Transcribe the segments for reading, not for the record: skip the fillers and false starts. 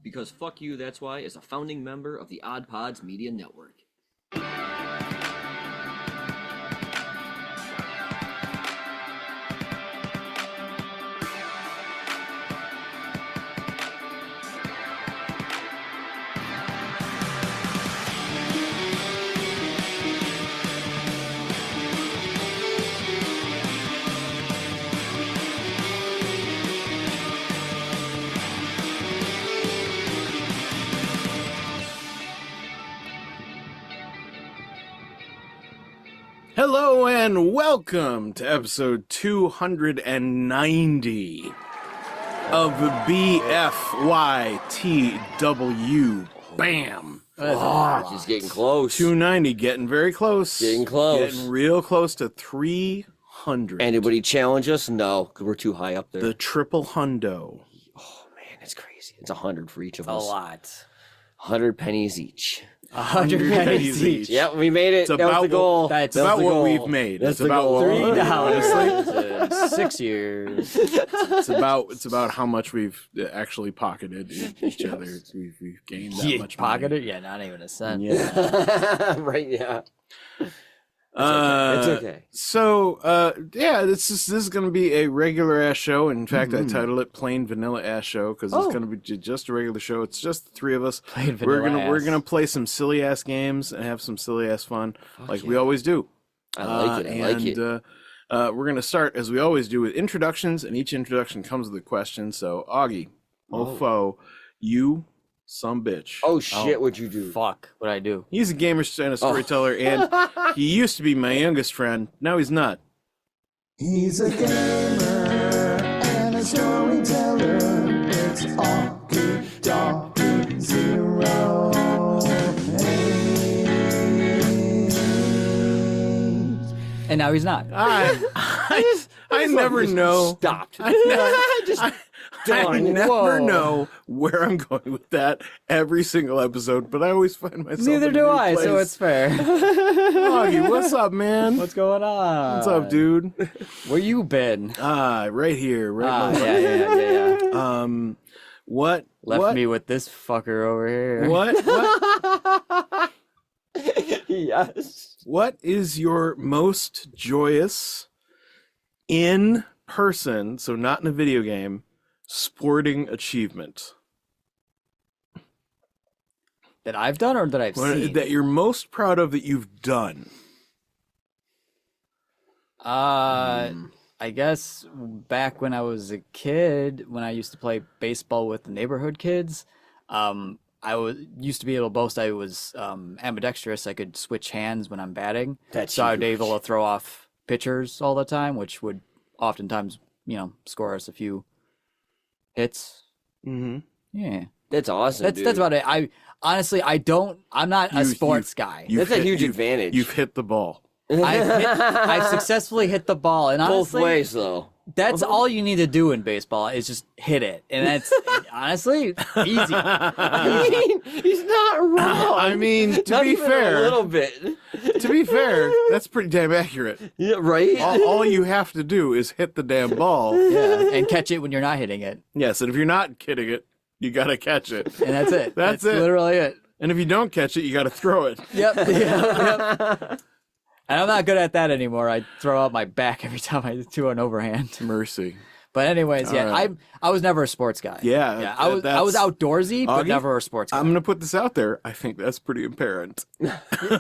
Because fuck you, that's why, is a founding member of the Odd Pods Media Network. Hello and welcome to episode 290 of BFYTW. Bam! Just getting close. 290, getting very close. Getting close. Getting real close to 300. Anybody challenge us? No, because we're too high up there. The triple hundo. Oh, man, it's crazy. It's 100 for each of A us. lot. 100 pennies each. 100 pennies each. Yep, we made it. That was the goal. That's about the what goal. we've made. That's It's the about goal. $3 in 6 years. It's about how much we've actually pocketed each other. We've gained that much money. Pocketed? Yeah, not even a cent. Yeah. Right, yeah. It's okay. So, this is going to be a regular ass show. In fact, I titled it "Plain Vanilla Ass Show" because it's going to be just a regular show. It's just the three of us. Plain vanilla We're ass. gonna play some silly ass games and have some silly ass fun, we always do. I like it. I like it. We're gonna start as we always do with introductions, and each introduction comes with a question. So, Augie, foe, you some bitch. Oh, shit, what'd you do? Fuck. What'd I do? He's a gamer and a storyteller, and he used to be my youngest friend. Now he's not. He's a gamer and a storyteller. It's Augie Doggy 08. And now he's not. I never know. Stopped. I never know where I'm going with that every single episode, but I always find myself. Neither in a do new I, place. so it's fair. Augie, what's up, man? What's going on? What's up, dude? Where you been? Right here, right. Yeah. What? Left what? me with this fucker over here. What? Yes. What is your most joyous in person, so not in a video game, sporting achievement? That I've done or that I've seen? That you're most proud of that you've done? I guess back when I was a kid, when I used to play baseball with the neighborhood kids, used to be able to boast I was ambidextrous. I could switch hands when I'm batting. That's so I'd be huge. able to throw off pitchers all the time, which would oftentimes, score us a few hits. Mm-hmm. Yeah, That's awesome, dude. that's about it. I'm not a sports guy. That's a huge advantage. You've hit the ball. I've successfmesually hit the ball, and honestly, Both ways, though. that's all you need to do in baseball is just hit it, and that's honestly easy. I mean, he's not wrong. I mean, to Not be even fair, a little bit. to be fair, that's pretty damn accurate. Yeah, right? All you have to do is hit the damn ball. Yeah, and catch it when you're not hitting it, Yes, and if you're not kidding it, you gotta catch it. and that's it. That's it. Literally it. And if you don't catch it, you gotta throw it. Yep. And I'm not good at that anymore. I throw out my back every time I do an overhand. Mercy. But anyways, All right. I was never a sports guy. Yeah, I was outdoorsy, but Augie, never a sports guy. I'm gonna put this out there. I think that's pretty apparent.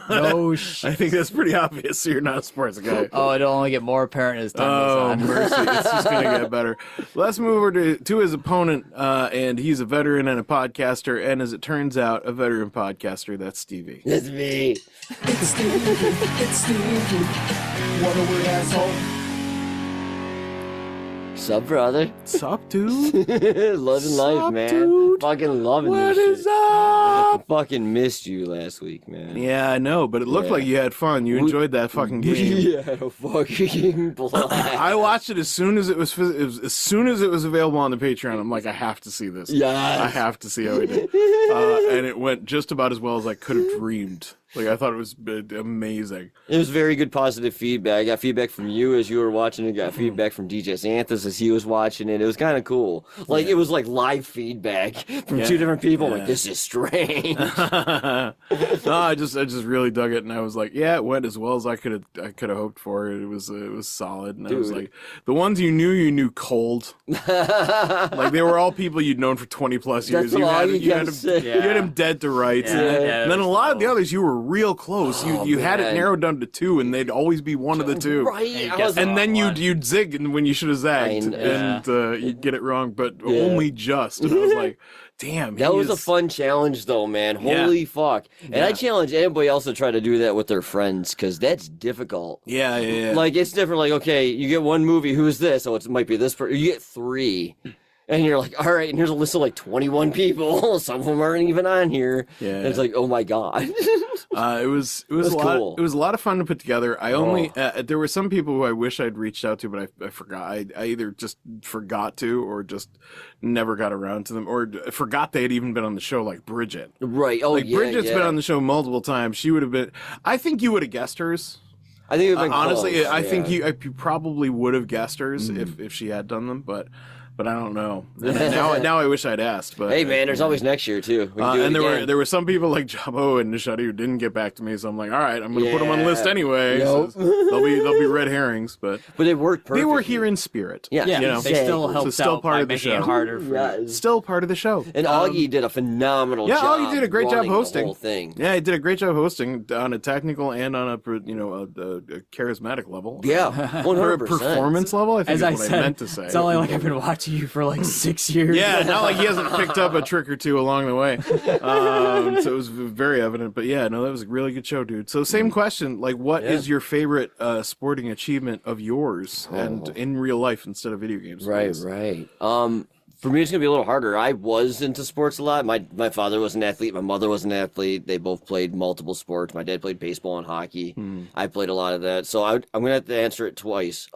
No shit. I think that's pretty obvious. You're not a sports guy. Oh, it'll only get more apparent as time goes Oh, on. mercy. It's just going to get better. Let's move over to his opponent, and he's a veteran and a podcaster, and as it turns out, a veteran podcaster. That's Stevie. That's me. It's Stevie. What a weird asshole. Sup, brother? Sup, dude? Loving life, Sup, man. dude? Fucking loving What this is shit. up? I fucking missed you last week, man. Yeah, I know, but it looked Yeah. like you had fun. You enjoyed that fucking game. We had a fucking blast. I watched it as soon as it was available on the Patreon. I'm like, I have to see this. Yes. I have to see how he did. And it went just about as well as I could have dreamed. Like, I thought it was amazing. It was very good positive feedback. I got feedback from you as you were watching it. Got feedback from DJ Xanthus as he was watching it. It was kind of cool. Like, it was like live feedback from two different people. Like, this is strange. No, I just really dug it, and I was like, yeah, it went as well as I could have hoped for. It was solid, and I was like, the ones you knew cold. Like, they were all people you'd known for 20 plus years. That's all you had him dead to rights. And then a lot of the others you were real close. You had it narrowed down to 2, and they'd always be one of the 2. Right. And then you'd zig when you should have zagged, and you'd get it wrong, but only just. And I was like, damn. That was a fun challenge, though, man. Holy fuck. And I challenge anybody else to try to do that with their friends, because that's difficult. Yeah. Like, it's different. Like, okay, you get one movie. Who's this? Oh, it might be this person. You get 3. And you're like, all right, and here's a list of like 21 people. Some of them aren't even on here. Yeah. And it's like, oh my god. It was a lot. Cool. It was a lot of fun to put together. I only there were some people who I wish I'd reached out to, but I forgot. I either just forgot to, or just never got around to them, or forgot they had even been on the show. Like Bridget. Right. Oh, like Bridget's been on the show multiple times. She would have been. I think you would have guessed hers. I think it would have been honestly. Close. I think you probably would have guessed hers if she had done them, but I don't know. Now I wish I'd asked. But hey, man, there's always next year too. And there were some people like Jabbo and Nishadi who didn't get back to me, so I'm like, all right, I'm gonna put them on the list anyway. Nope. So they'll be red herrings, but it worked perfectly. They were here in spirit. Yeah, you know? They still helped still out part by of the making show. it harder for you. Still part of the show. And Augie did a phenomenal job. Yeah, Augie did a great job hosting the whole thing. Yeah, he did a great job hosting on a technical and on a charismatic level. Yeah, 100%. Performance level. I think As is I what said, I meant to say. it's only like I've been watching you for like 6 years. Yeah, not like he hasn't picked up a trick or two along the way. So it was very evident. But yeah, no, that was a really good show, dude. So same question, like, what is your favorite sporting achievement of yours, and in real life instead of video games? Right. For me, it's gonna be a little harder. I was into sports a lot. My father was an athlete. My mother was an athlete. They both played multiple sports. My dad played baseball and hockey. I played a lot of that. So I'm gonna have to answer it twice.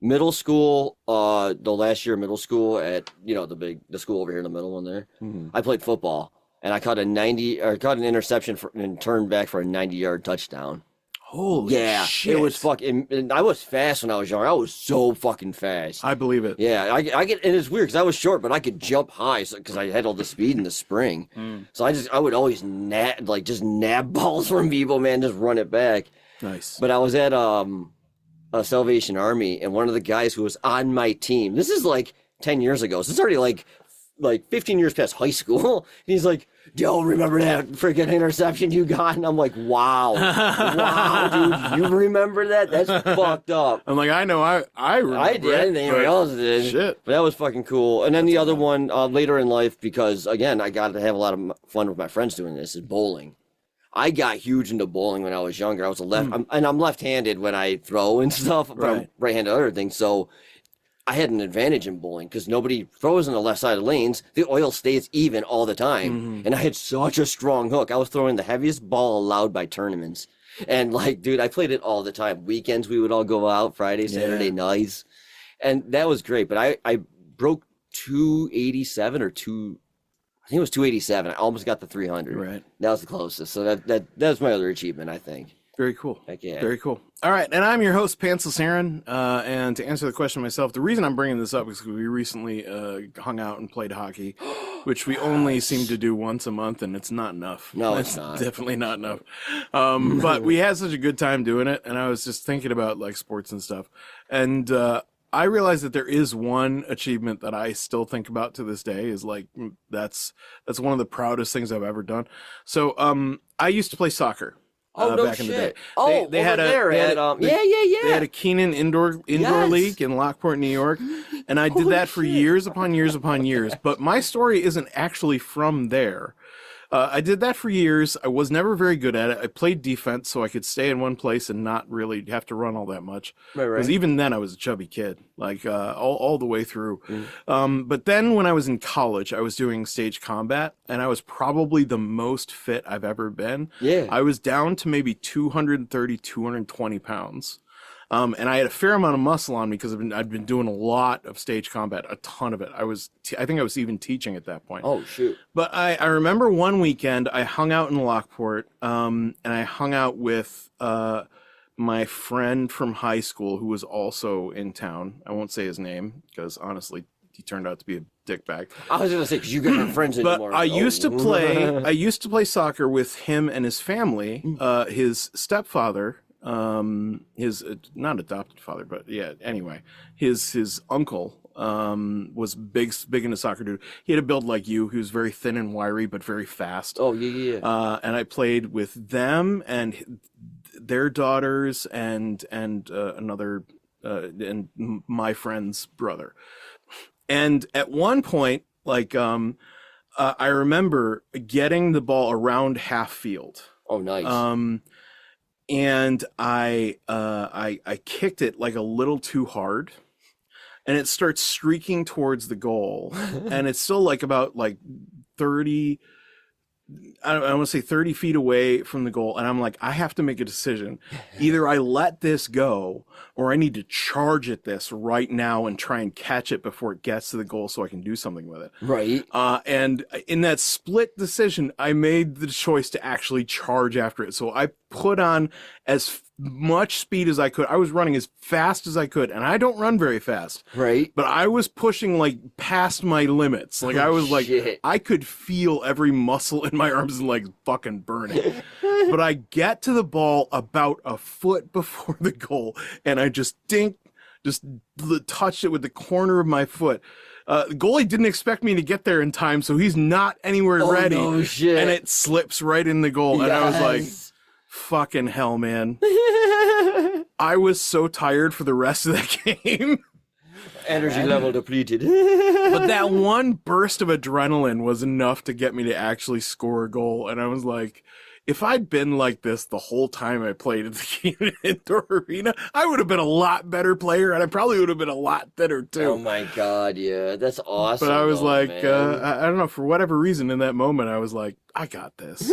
Middle school, the last year of middle school at the school over here in the middle one there, I played football, and I caught an interception and turned back for a 90-yard touchdown. Holy shit! It was fucking. And I was fast when I was young. I was so fucking fast. I believe it. Yeah, I get, and it's weird because I was short, but I could jump high because I had all the speed in the spring. So I would always nab balls from people, man, just run it back. Nice. But I was at a Salvation Army, and one of the guys who was on my team, this is like 10 years ago, so it's already like 15 years past high school, and he's like, yo, remember that freaking interception you got? And I'm like, wow, dude, you remember that? That's fucked up. I'm like, I know, I remember. I did, I think anybody else did. Shit. But that was fucking cool. And then the other one, later in life, because again, I got to have a lot of fun with my friends doing this, is bowling. I got huge into bowling when I was younger. I was I'm left-handed when I throw and stuff, but I'm right-handed other things. So I had an advantage in bowling because nobody throws on the left side of lanes. The oil stays even all the time. And I had such a strong hook. I was throwing the heaviest ball allowed by tournaments. And like, dude, I played it all the time. Weekends, we would all go out, Friday, Saturday nights. And that was great. But I broke 287 or I think it was 287. I almost got the 300. Right. That was the closest. So that's my other achievement, I think. Very cool. Heck yeah. Very cool. All right, and I'm your host, Pantsless Aaron. And to answer the question myself, the reason I'm bringing this up is because we recently hung out and played hockey, which we only seem to do once a month, and it's not enough. No, it's not. Definitely not enough. But we had such a good time doing it, and I was just thinking about like sports and stuff, and I realized that there is one achievement that I still think about to this day. Is like that's one of the proudest things I've ever done. So I used to play soccer. No back in the day. shit. Oh, they had They had a Keenan indoor league in Lockport, New York, and I did that for years upon years upon years. But my story isn't actually from there. I did that for years. I was never very good at it. I played defense so I could stay in one place and not really have to run all that much. Right. Because even then I was a chubby kid, like all the way through. But then when I was in college, I was doing stage combat, and I was probably the most fit I've ever been. Yeah. I was down to maybe 230, 220 pounds. And I had a fair amount of muscle on me because I'd been doing a lot of stage combat, a ton of it. I think I was even teaching at that point. Oh, shoot. But I remember one weekend I hung out in Lockport, and I hung out with my friend from high school who was also in town. I won't say his name because honestly, he turned out to be a dickbag. I was gonna say because you guys are friends anymore. But I used to play soccer with him and his family. His stepfather, his not adopted father, but yeah. Anyway, his uncle was big into soccer. Dude, he had a build like you. He was very thin and wiry, but very fast. Oh yeah. And I played with them and their daughters and another and my friend's brother. And at one point, like, I remember getting the ball around half field. Oh, nice. And I kicked it like a little too hard, and it starts streaking towards the goal, and it's still like about like 30. I want to say 30 feet away from the goal. And I'm like, I have to make a decision. Either I let this go or I need to charge at this right now and try and catch it before it gets to the goal so I can do something with it. Right. And in that split decision, I made the choice to actually charge after it. So I put on as much speed as I could. I was running as fast as I could, and I don't run very fast. Right. But I was pushing like past my limits. Like I was like, I could feel every muscle in my arms and legs fucking burning. But I get to the ball about a foot before the goal, and I just touched it with the corner of my foot. The goalie didn't expect me to get there in time, so he's not anywhere ready. No shit. And it slips right in the goal. Yes. And I was like, fucking hell, man. I was so tired for the rest of that game. Energy level depleted. But that one burst of adrenaline was enough to get me to actually score a goal. And I was like, if I'd been like this the whole time I played at the Keenan Indoor Arena, I would have been a lot better player, and I probably would have been a lot thinner too. Oh my god, yeah, that's awesome. But I was like, man. I don't know, for whatever reason in that moment, I was like, I got this.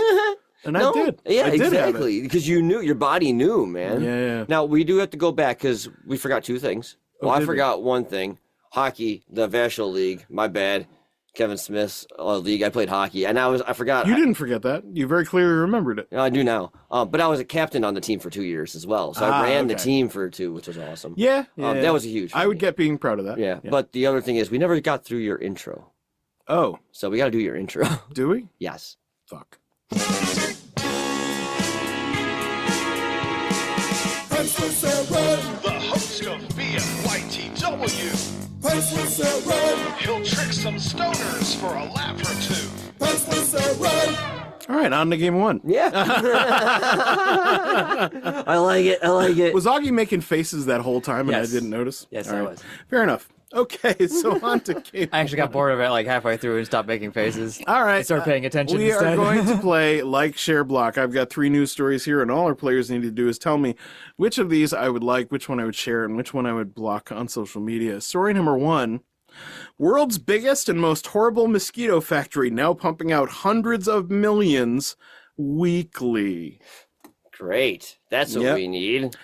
And No, I did. Yeah, I did have it. exactly. Because you knew, your body knew, man. Yeah. Now, we do have to go back because we forgot two things. Well, I did we? forgot one thing. Hockey, the Vashel League. My bad. Kevin Smith's league. I played hockey. And I forgot. You didn't forget that. You very clearly remembered it. I do now. But I was a captain on the team for 2 years as well. So I ran the okay. team for 2, which was awesome. Yeah. That was a huge I would get being proud of that. Yeah. But the other thing is, we never got through your intro. Oh, So we got to do your intro. do we? Yes. Fuck. Priceless Aaron, The host of BFYTW. Priceless Aaron, He'll trick some stoners for a laugh or two. Priceless Aaron. All right, on to game one. Yeah. I like it. I like it. Was Augie making faces that whole time and Yes. I didn't notice? Yes, All I right. was. Fair enough. Okay, so on to game. I actually got bored of it like halfway through and stopped making faces. All right. I started paying attention We instead. are going to play Like, Share, Block. I've got 3 news stories here, and all our players need to do is tell me which of these I would like, which one I would share, and which one I would block on social media. Story number 1. World's biggest and most horrible mosquito factory now pumping out hundreds of millions weekly. Great. That's what Yep. we need.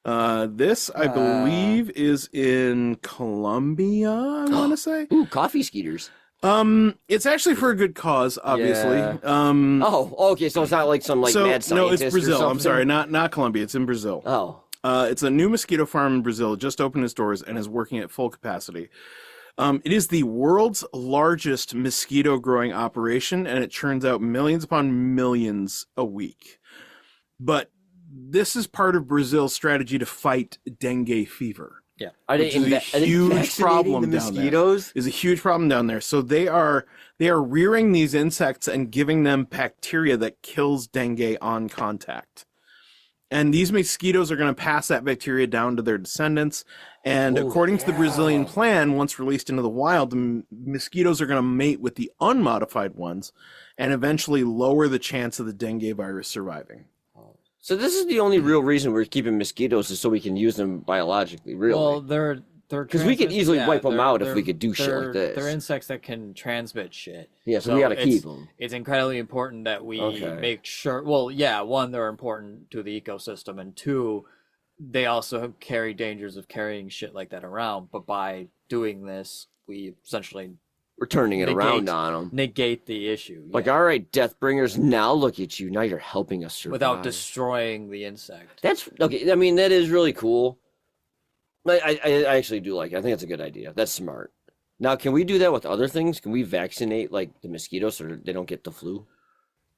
This, I believe, is in Colombia, I want to say. Ooh, coffee skeeters. It's actually for a good cause, obviously. Yeah. Oh, okay. So it's not like some mad scientist. no, it's or Brazil. I'm something? sorry, not Colombia. It's in Brazil. Oh, It's a new mosquito farm in Brazil. It just opened its doors and is working at full capacity. It is the world's largest mosquito growing operation, and it churns out millions upon millions a week. But this is part of Brazil's strategy to fight dengue fever. yeah. Are they, Which is a huge vaccinating problem the down there. mosquitoes? Is a huge problem down there. So they are rearing these insects and giving them bacteria that kills dengue on contact. And these mosquitoes are going to pass that bacteria down to their descendants. And according to the Brazilian plan, once released into the wild, the mosquitoes are going to mate with the unmodified ones and eventually lower the chance of the dengue virus surviving. So this is the only real reason we're keeping mosquitoes is so we can use them biologically, really. Well, they're 'Cause we could easily wipe 'em they're- out if we they're- could do shit like they're- this. They're insects that can transmit shit. Yeah, so we gotta keep 'em. It's incredibly important that we Okay. make sure. Well, yeah, one, they're important to the ecosystem, and two, they also carry dangers of carrying shit like that around. But by doing this, we essentially We're turning it around on them. negate the issue. Like, all right, Deathbringers, now look at you. Now you're helping us survive. Without destroying the insect. That's okay. I mean, that is really cool. I actually do like it. I think that's a good idea. That's smart. Now, can we do that with other things? Can we vaccinate like the mosquitoes so they don't get the flu?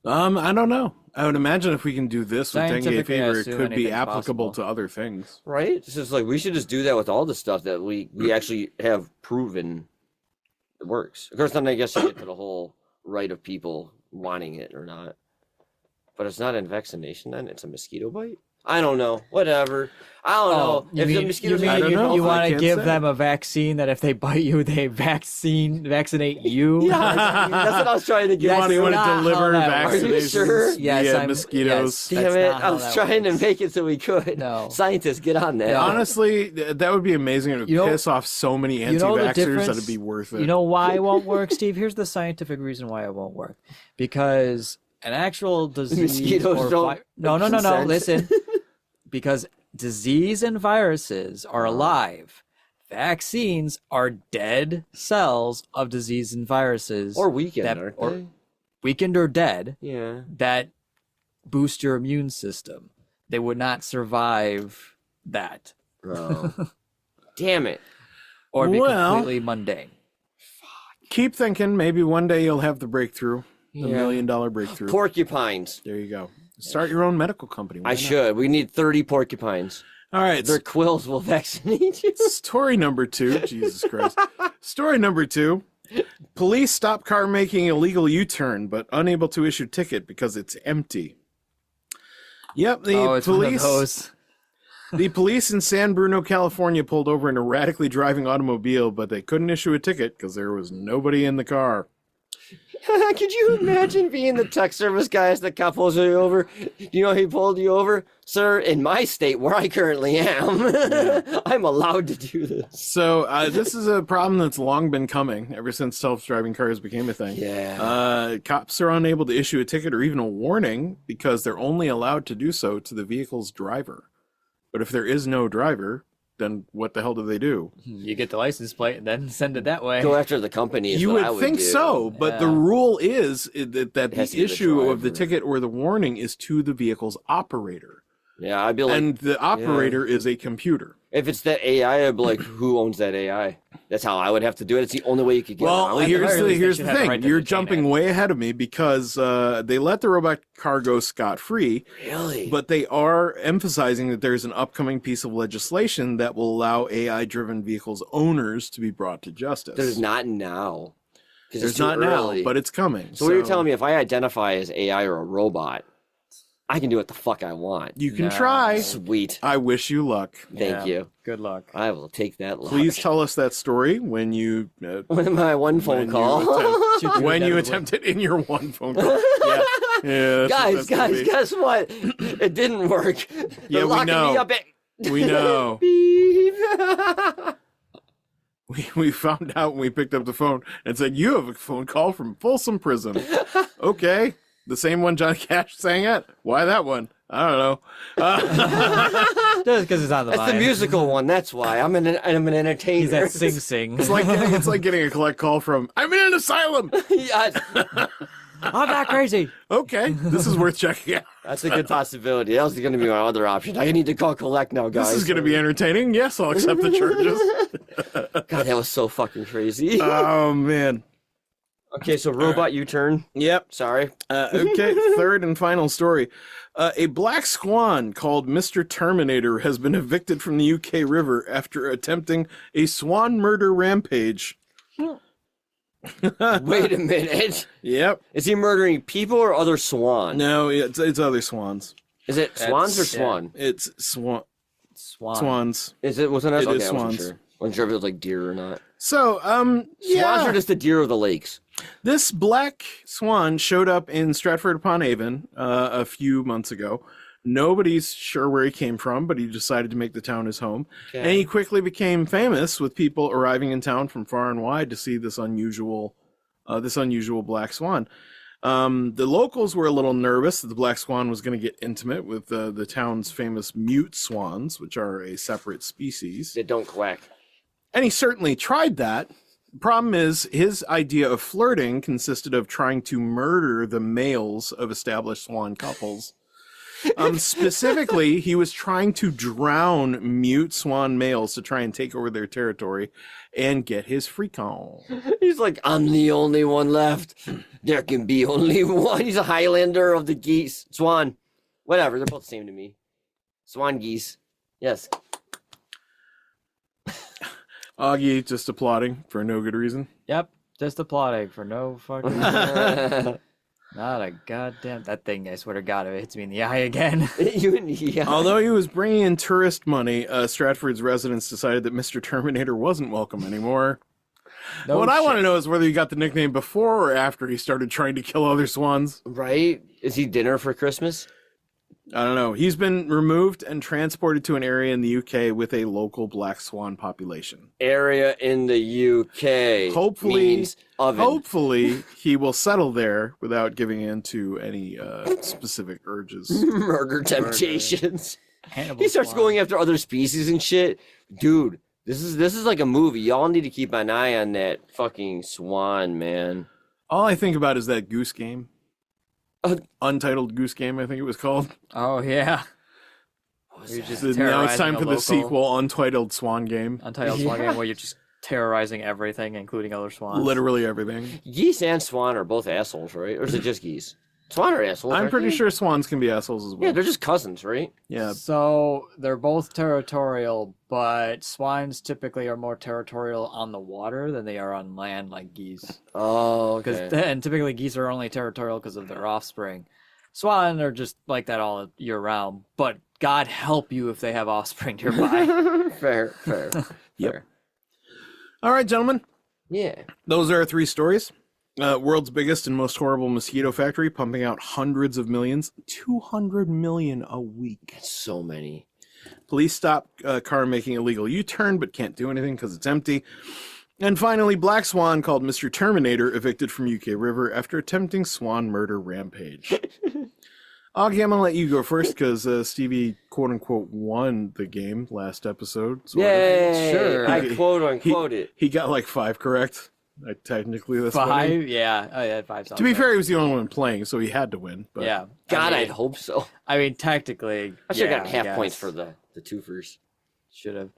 I don't know. I would imagine if we can do this with dengue Scientifically, I fever, it assume could be anything's applicable possible. to other things. Right? It's just like we should just do that with all the stuff that we actually have proven it works. Of course, then I guess you get to the whole right of people wanting it or not. But it's not a vaccination then? It's a mosquito bite? I don't know. Whatever. I don't know. You If the mean, mosquitoes I don't know. you I want to can't give say. them a vaccine that if they bite you, they vaccinate you? Yeah, that's what I was trying to get. That's You want to not how deliver that works. Are you vaccinations sure? Yes, via I'm- mosquitoes. yes. Damn That's it. not how I was that trying works. to make it so we could. No. Scientists, get on that. Yeah. Honestly, that would be amazing. It would You know- piss off so many you know the anti-vaxxers difference? that it'd be worth it. You know why it won't work, Steve? Here's the scientific reason why it won't work. Because an actual disease Mosquitoes or don't no, consent. listen. Because disease and viruses are alive. Vaccines are dead cells of disease and viruses. Or weekend, that- aren't or- they? weakened or dead Yeah. that boost your immune system. They would not survive that Bro. Damn it. or be Well- completely mundane. Keep thinking. Maybe one day you'll have the breakthrough, the $1 Yeah. million breakthrough. Porcupines. There you go. Start your own medical company. Why I not? should. We need 30 porcupines. All right. Their quills will vaccinate you. Story number 2. Jesus Christ. Story number 2. Police stop car making illegal U-turn, but unable to issue ticket because it's empty. Yep, It's one of those. the police in San Bruno, California pulled over an erratically driving automobile, but they couldn't issue a ticket because there was nobody in the car. Could you imagine being the tech service guy as the cop pulls you over? Do you know he pulled you over? Sir, in my state where I currently am, I'm allowed to do this. So this is a problem that's long been coming ever since self-driving cars became a thing. Yeah. Cops are unable to issue a ticket or even a warning because they're only allowed to do so to the vehicle's driver. But if there is no driver, then what the hell do they do? You get the license plate and then send it that way. Go after the company. Is You what I would think do. so, but the Yeah. rule is that It has to the be the issue of the driver. ticket or the warning is to the vehicle's operator. Yeah, I'd be like, And the operator is a computer. if it's that AI, I'd be like, who owns that AI? That's how I would have to do it. It's the only way you could get Well, around it. very here's least, they the should have the thing. right to You're detain jumping it. way ahead of me because they let the robot car go scot-free, Really? but they are emphasizing that there's an upcoming piece of legislation that will allow AI-driven vehicles owners to be brought to justice. There's not now. 'Cause There's it's too not early. now, but it's coming. So what you're telling me, if I identify as AI or a robot, I can do what the fuck I want. You can No. try. Sweet. I wish you luck. Thank Yeah. you. Good luck. I will take that luck. Please tell us that story when you With my one phone when you call. when you attempt it in your one phone call. Yeah, yeah. Guys, guess what? It didn't work. Yeah, They're we locking know. me up at We know. Beep. We found out when we picked up the phone and said you have a phone call from Folsom Prison. Okay, the same one Johnny Cash sang at. Why that one? I don't know. Just because it's on the That's the line. musical one. That's why I'm an entertainer. He's at Sing Sing. It's like getting a collect call from I'm in an asylum. Yeah, I'm not crazy. Okay, this is worth checking out. that's a good possibility. That was going to be my other option. I need to call collect now, guys. This is going to be entertaining. Yes, I'll accept the charges. God, that was so fucking crazy. Oh man. Okay, so robot U-turn. Yep. Sorry. Okay, third and final story. A black swan called Mr. Terminator has been evicted from the UK River after attempting a swan murder rampage. Wait a minute. Yep. Is he murdering people or other swans? No, it's other swans. Is it swans or That's- yeah. swan? It's Swan. swans. Is it? Wasn't that? It Okay, is I wasn't swans. sure. Wasn't sure if it was like deer or not. So, Swans yeah. are just the deer of the lakes. This black swan showed up in Stratford-upon-Avon a few months ago. Nobody's sure where he came from, but he decided to make the town his home. Okay. And he quickly became famous with people arriving in town from far and wide to see this unusual black swan. The locals were a little nervous that the black swan was going to get intimate with the town's famous mute swans, which are a separate species. They don't quack. And he certainly tried that. The problem is his idea of flirting consisted of trying to murder the males of established swan couples. Specifically, he was trying to drown mute swan males to try and take over their territory and get his freak on. He's like, I'm the only one left. There can be only one. He's a Highlander of the geese. Swan. Whatever. They're both the same to me. Swan geese. Yes. Augie just applauding for no good reason. Yep, just applauding for no fucking reason. Not a goddamn... That thing, I swear to God, if it hits me in the eye again. Although he was bringing in tourist money, Stratford's residents decided that Mr. Terminator wasn't welcome anymore. What I want to know is whether he got the nickname before or after he started trying to kill other swans. Right? Is he dinner for Christmas? I don't know. He's been removed and transported to an area in the UK with a local black swan population. Area in the UK. Hopefully, he will settle there without giving in to any specific urges. Murder temptations. Hannibal He starts Swan. going after other species and shit. Dude, this is like a movie. Y'all need to keep an eye on that fucking swan, man. All I think about is that Goose Game. Untitled Goose Game, I think it was called. Oh, yeah. You're just terrorizing Now it's time a for the local sequel, Untitled Swan Game. Untitled Swan game where you're just terrorizing everything, including other swans. Literally everything. Geese and swan are both assholes, right? Or is it just geese? Swan are assholes. I'm aren't pretty they? sure swans can be assholes as well. Yeah, they're just cousins, right? Yeah. So they're both territorial, but swans typically are more territorial on the water than they are on land, like geese. Oh, Because okay. and typically geese are only territorial because of their offspring. Swan are just like that all year round. But God help you if they have offspring nearby. Fair. Yep. Fair. All right, gentlemen. Yeah. Those are our 3 stories. World's biggest and most horrible mosquito factory, pumping out hundreds of millions, 200 million a week. So many. Police stop car making illegal U-turn, but can't do anything because it's empty. And finally, Black Swan called Mr. Terminator evicted from UK River after attempting swan murder rampage. Augie, I'm going to let you go first because Stevie, quote-unquote, won the game last episode. sort of. Yay! Sure. I quote unquote it. He got like 5 correct. Technically, that's 5? Yeah. Oh, yeah, 5. To be fair, he was the only one playing, so he had to win. But Yeah. God, I I'd mean, hope so. I mean, technically. I should have yeah, gotten half I points guess. for the two first. Should have.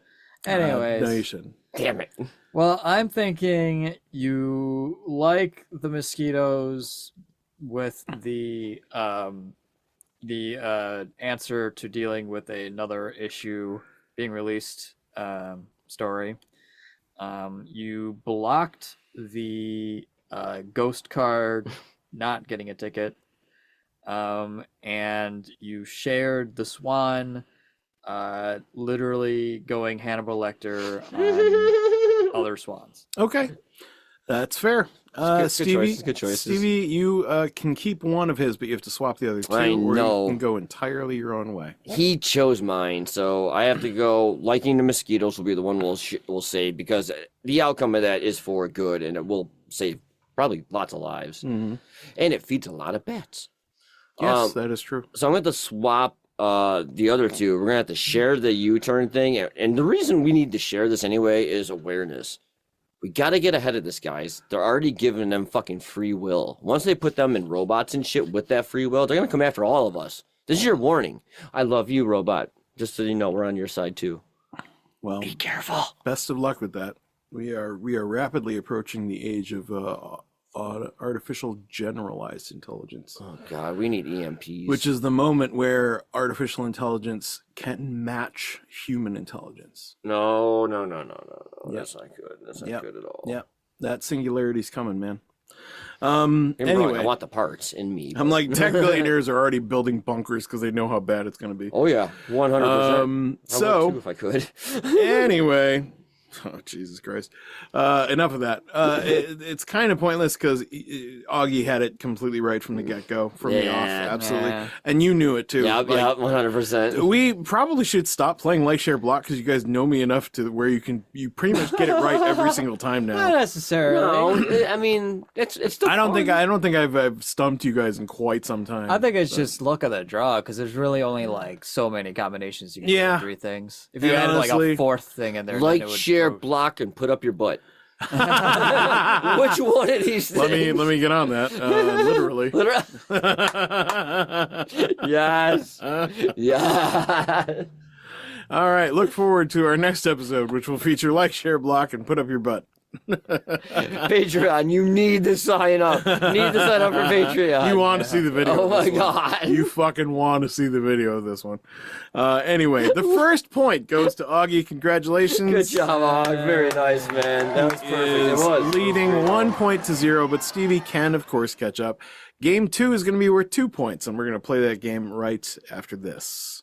Anyways. no, you shouldn't. Damn it. Well, I'm thinking you like the mosquitoes with the answer to dealing with another issue being released story. You blocked the ghost card not getting a ticket, and you shared the swan literally going Hannibal Lecter on other swans. Okay, that's fair. Good Stevie, choices, good choices. Stevie, you can keep one of his, but you have to swap the other 2, I or know. you can go entirely your own way. He chose mine, so I have to go. Liking the mosquitoes will be the one we'll save because the outcome of that is for good, and it will save probably lots of lives, Mm-hmm. and it feeds a lot of bats. Yes, that is true. So I'm going to swap the other 2. We're going to have to share the U-turn thing, and the reason we need to share this anyway is awareness. We got to get ahead of this, guys. They're already giving them fucking free will. Once they put them in robots and shit with that free will, they're going to come after all of us. This is your warning. I love you, robot. Just so you know, we're on your side too. Well, Be careful. best of luck with that. We are rapidly approaching the age of artificial generalized intelligence, Oh god, we need EMPs. which is the moment where artificial intelligence can match human intelligence. no. Yep. That's not good. That's not Yep. good at all. Yeah, that singularity's coming, man. You're wrong. Anyway, I want the parts in me. I'm like, tech billionaires are already building bunkers because they know how bad it's going to be. Oh yeah, 100%. So if I could. anyway, Oh, Jesus Christ. Enough of that. It's kind of pointless because Augie had it completely right from the get-go, from the off. Absolutely. Yeah. And you knew it, too. Yeah, 100%. We probably should stop playing Like, Share, Block because you guys know me enough to where you pretty much get it right every single time Not now. necessarily. No, I mean, it's still I don't fun. think I've stumped you guys in quite some time. I think it's just look at the draw because there's really only like so many combinations you can do Yeah. with 3 things. If you And add like honestly- a 4th thing in there, then Like, it would share, throw- block, and put up your butt. Which one of these things? Let me get on that. Literally. Yes. Yeah. All right. Look forward to our next episode, which will feature Like, Share, Block, and Put Up Your Butt. Patreon, you need to sign up. You need to sign up for Patreon. You want to see the video? Oh of my this one. God. You fucking want to see the video of this one. Anyway, the first point goes to Augie. Congratulations. Good job, Og. Very nice, man. That was perfect. It Is was. leading 1 point to 0, but Stevie can, of course, catch up. Game 2 is going to be worth 2 points, and we're going to play that game right after this.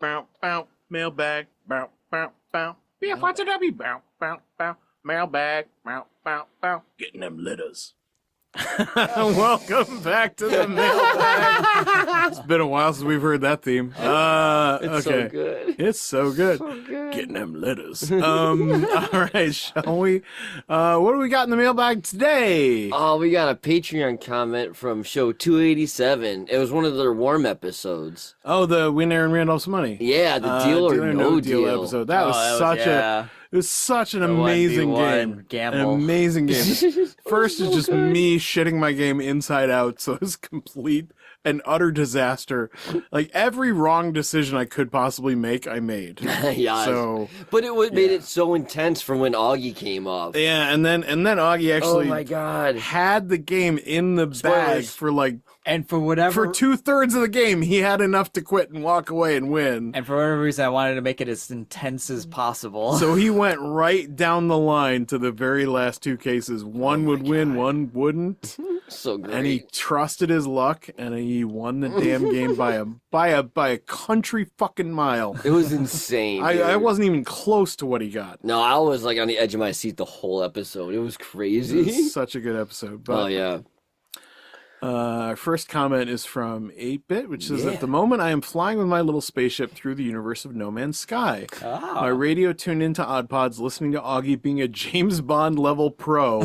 Bow, bow, mailbag, bow, bow, bow. BFYTW, bow, bow, bow. Mailbag, bow, bow, bow. Getting them litters. Welcome back to the mailbag. It's been a while since we've heard that theme. It's Okay. so good. It's so good. Getting them litters. All right, shall we? What do we got in the mailbag today? Oh, we got a Patreon comment from show 287. It was one of their warm episodes. Oh, the Win Aaron Randolph's Money. Yeah, the deal or no deal. episode. That was Oh, such yeah. it was such an The amazing 1v1 game. gamble. An amazing game. First is just me shitting my game inside out, so it's complete and utter disaster. Like every wrong decision I could possibly make, I made. Yeah. So But it made it so intense from when Augie came up. yeah, and then Augie Oh actually my God. had the game in the bag Spoilers. for like And for whatever for 2/3 of the game. He had enough to quit and walk away and win. and for whatever reason, I wanted to make it as intense as possible. So he went right down the line to the very last 2 cases. One would win, one wouldn't. So great. And he trusted his luck, and he won the damn game by a country fucking mile. It was insane. I dude. wasn't even close to what he got. No, I was like on the edge of my seat the whole episode. It was It crazy. was such a good episode. But, Oh yeah. Our first comment is from 8-Bit, which says, Yeah. at the moment I am flying with my little spaceship through the universe of No Man's Sky. My radio tuned into Odd Pods, listening to Augie being a James Bond level pro.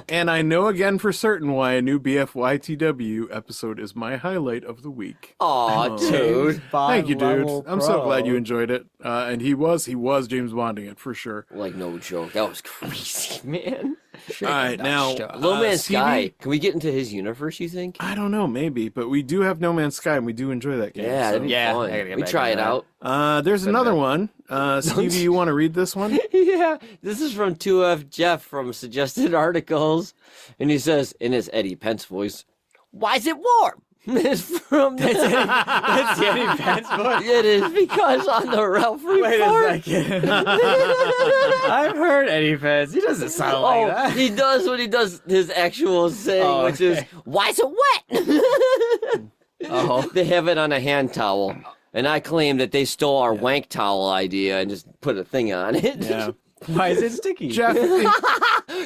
And I know again for certain why a new BFYTW episode is my highlight of the week. Aw, dude. Thank you, dude. I'm so glad you enjoyed it. And he was James Bonding it for sure. Like no joke. That was crazy, man. All right, now Low Man Stevie? Sky. Can we get into his universe, you think? I don't know, maybe, but we do have No Man's Sky, and we do enjoy that game. Yeah, so. that'd be Yeah, fun. I gotta get We back try it into that. out. There's another one. Stevie, you want to read this one? Yeah, this is from 2F Jeff from Suggested Articles. And he says, in his Eddie Pence voice, why is it warm? It's from That's Eddie Pence voice. It is because on the Ralph Report. Wait a second. I've heard Eddie Pence. He doesn't sound like that. He does when he does his actual saying, Oh, which is, okay. why is it wet? Oh. They have it on a hand towel. And I claim that they stole our wank towel idea and just put a thing on it. Yeah. Why is it sticky? Jeff,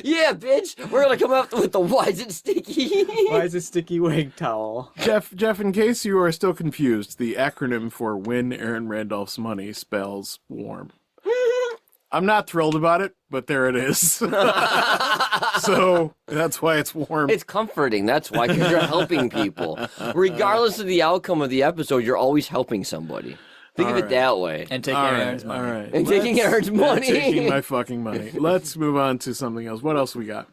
Yeah, bitch. We're going to come up with the why is it sticky? Why is it sticky wig towel? Jeff, in case you are still confused, the acronym for Win Aaron Randolph's Money spells warm. I'm not thrilled about it, but there it is. So that's why it's warm. It's comforting. That's why, because you're helping people. Regardless of the outcome of the episode, you're always helping somebody. Think of it that way. And taking All right, Aaron's money. all right. And taking Aaron's And money. taking my fucking money. Let's move on to something else. What else we got?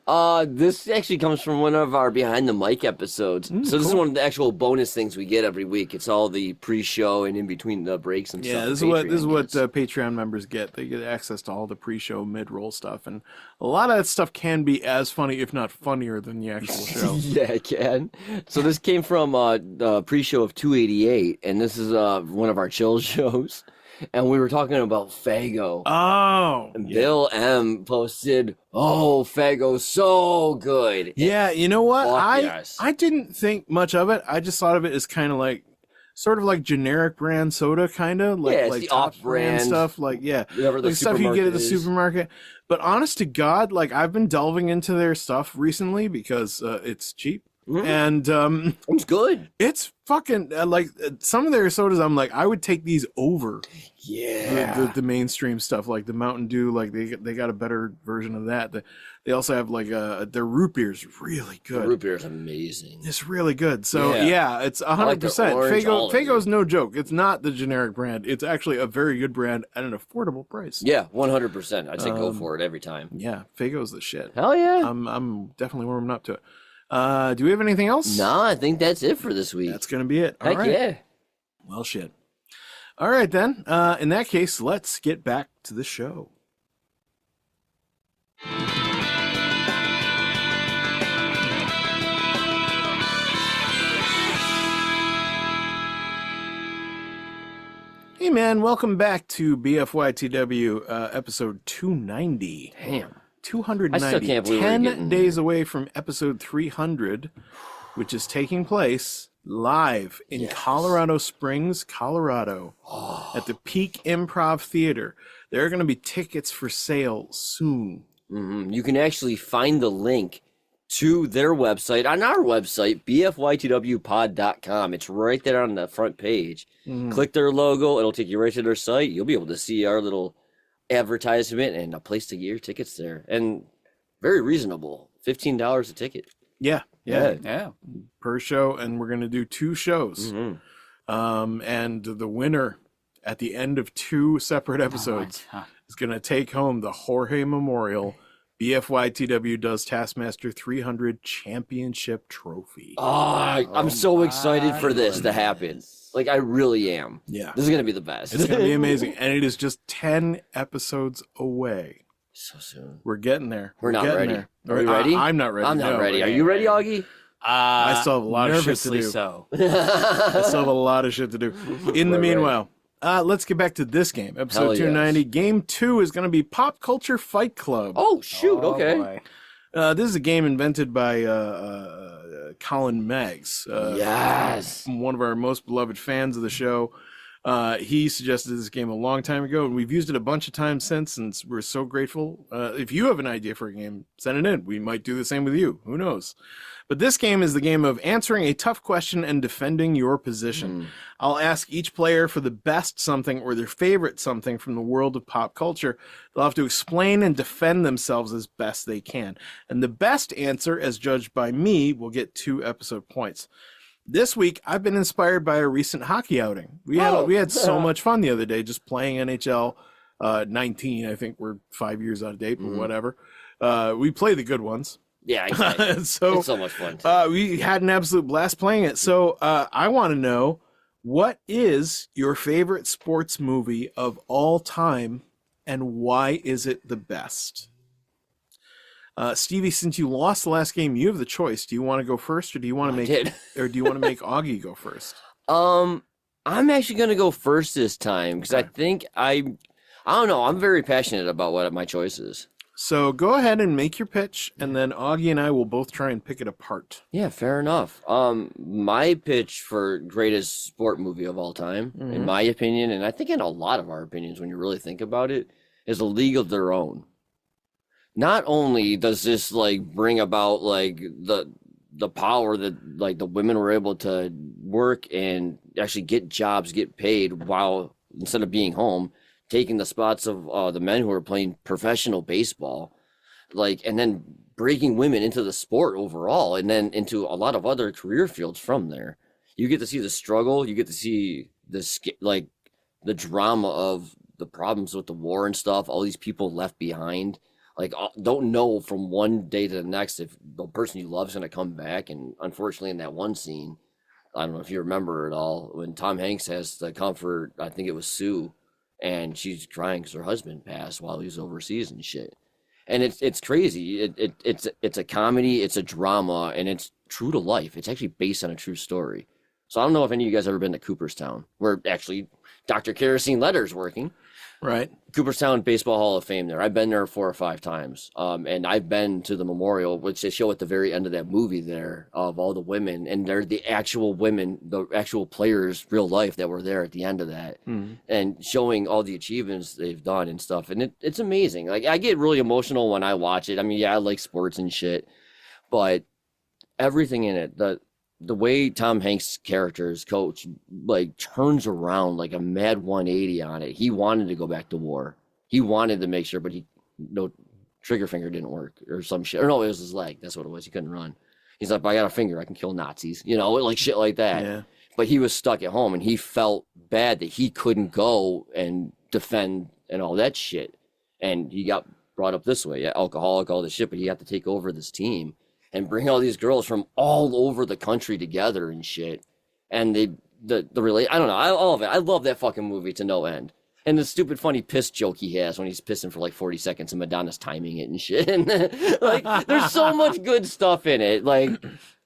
This actually comes from one of our Behind the Mic episodes. So this is one of the actual bonus things we get every week. It's all the pre-show and in between the breaks and Yeah, stuff. this is what Patreon members get. They get access to all the pre-show, mid-roll stuff, and a lot of that stuff can be as funny, if not funnier, than the actual show. Yeah, it can. So this came from the pre-show of 288, and this is one of our chill shows. and we were talking about Faygo. Oh, And Bill M posted, "Oh, Faygo's so good." yeah. You know what? Fuck yes. I didn't think much of it. I just thought of it as kind of like, sort of like generic brand soda, kind of like Yeah, it's like the top off-brand stuff. Like whatever the like stuff you get at the supermarket is. supermarket. But honest to God, like I've been delving into their stuff recently because it's cheap. And It's good. it's fucking like some of their sodas. I'm like, I would take these over the mainstream stuff, like the Mountain Dew. Like they got a better version of that. They also have like their root beer's really The good. root beer is amazing. It's really good. So Yeah. yeah, it's like the 100%. orange olive. Faygo's no joke. It's not the generic brand. It's actually a very good brand at an affordable price. Yeah, 100%. I'd say go for it every time. Yeah, Faygo's the shit. Hell yeah. I'm definitely warming up to it. Do we have anything else? Nah, I think that's it for this week. That's gonna be it. All Heck right. yeah. Well, shit. All right, then. In that case, let's get back to the show. Hey, man. Welcome back to BFYTW episode 290. Damn. 290. I still can't believe we're 10 getting- days away from episode 300, which is taking place live in Colorado Springs, Colorado, at the Peak Improv Theater. There are going to be tickets for sale soon. You can actually find the link to their website on our website, bfytwpod.com. It's right there on the front page. Click their logo. It'll take you right to their site. You'll be able to see our little advertisement and a place to get your tickets there. And very reasonable. $15 a ticket. Yeah, Yeah. per show, and we're going to do 2 shows. And the winner at the end of 2 separate episodes is going to take home the Jorge Memorial BFYTW Does Taskmaster 300 Championship Trophy. I'm so excited for this to happen. Like, I really am. Yeah. This is going to be the best. It's going to be amazing. And it is just 10 episodes away. So soon. We're getting there. We're not getting ready. there. Are we ready? I'm not ready. I'm not No. ready. Are you ready, Augie? I still have a lot of shit to nervously do. so. I still have a lot of shit to do. In the Right. meanwhile, let's get back to this game. Episode Hell yes. 290. Game 2 is going to be Pop Culture Fight Club. Oh, shoot. Oh, Okay. boy. This is a game invented by Colin Meggs. Yes. One of our most beloved fans of the show. He suggested this game a long time ago, and we've used it a bunch of times since, and we're so grateful. If you have an idea for a game, send it in. We might do the same with you. Who knows? But this game is the game of answering a tough question and defending your position. I'll ask each player for the best something or their favorite something from the world of pop culture. They'll have to explain and defend themselves as best they can. And the best answer, as judged by me, will get 2 episode points. This week, I've been inspired by a recent hockey outing. We had so much fun the other day just playing NHL 19. I think we're 5 years out of date, but whatever. We play the good ones. Yeah, exactly. So It's so much fun. we had an absolute blast playing it. So I want to know, what is your favorite sports movie of all time, and why is it the best? Stevie, since you lost the last game, you have the choice. Do you want to go first, or do you want to make Augie go first? I'm actually gonna go first this time because I think I don't know. I'm very passionate about what my choice is. So go ahead and make your pitch, and then Augie and I will both try and pick it apart. Yeah, fair enough. My pitch for greatest sport movie of all time, in my opinion, and I think in a lot of our opinions, when you really think about it, is A League of Their Own. Not only does this like bring about like the power that like the women were able to work and actually get jobs, get paid while instead of being home, taking the spots of the men who are playing professional baseball, like, and then breaking women into the sport overall, and then into a lot of other career fields from there. You get to see the struggle. You get to see like the drama of the problems with the war and stuff. All these people left behind, like, don't know from one day to the next if the person you love is going to come back. And unfortunately, in that one scene, I don't know if you remember it all, when Tom Hanks has to comfort, I think it was Sue, and she's crying because her husband passed while he was overseas and shit. And it's crazy. It's a comedy, it's a drama, and it's true to life. It's actually based on a true story. So I don't know if any of you guys ever been to Cooperstown, where actually Dr. Kerosene Letter's working. Right. Cooperstown Baseball Hall of Fame there. I've been there 4 or 5 times. And I've been to the memorial, which they show at the very end of that movie there of all the women. And they're the actual women, the actual players, real life that were there at the end of that. And showing all the achievements they've done and stuff. And it's amazing. Like, I get really emotional when I watch it. I mean, yeah, I like sports and shit. But everything in it, the way Tom Hanks' character, his coach, like turns around like a mad 180 on it. He wanted to go back to war. He wanted to make sure, but trigger finger didn't work or some shit. Or no, it was his leg. That's what it was. He couldn't run. He's like, I got a finger. I can kill Nazis. You know, like shit like that. Yeah. But he was stuck at home and he felt bad that he couldn't go and defend and all that shit. And he got brought up this way, alcoholic, all this shit, but he had to take over this team and bring all these girls from all over the country together and shit. And I don't know, all of it. I love that fucking movie to no end. And the stupid funny piss joke he has when he's pissing for like 40 seconds and Madonna's timing it and shit. And like, there's so much good stuff in it. Like,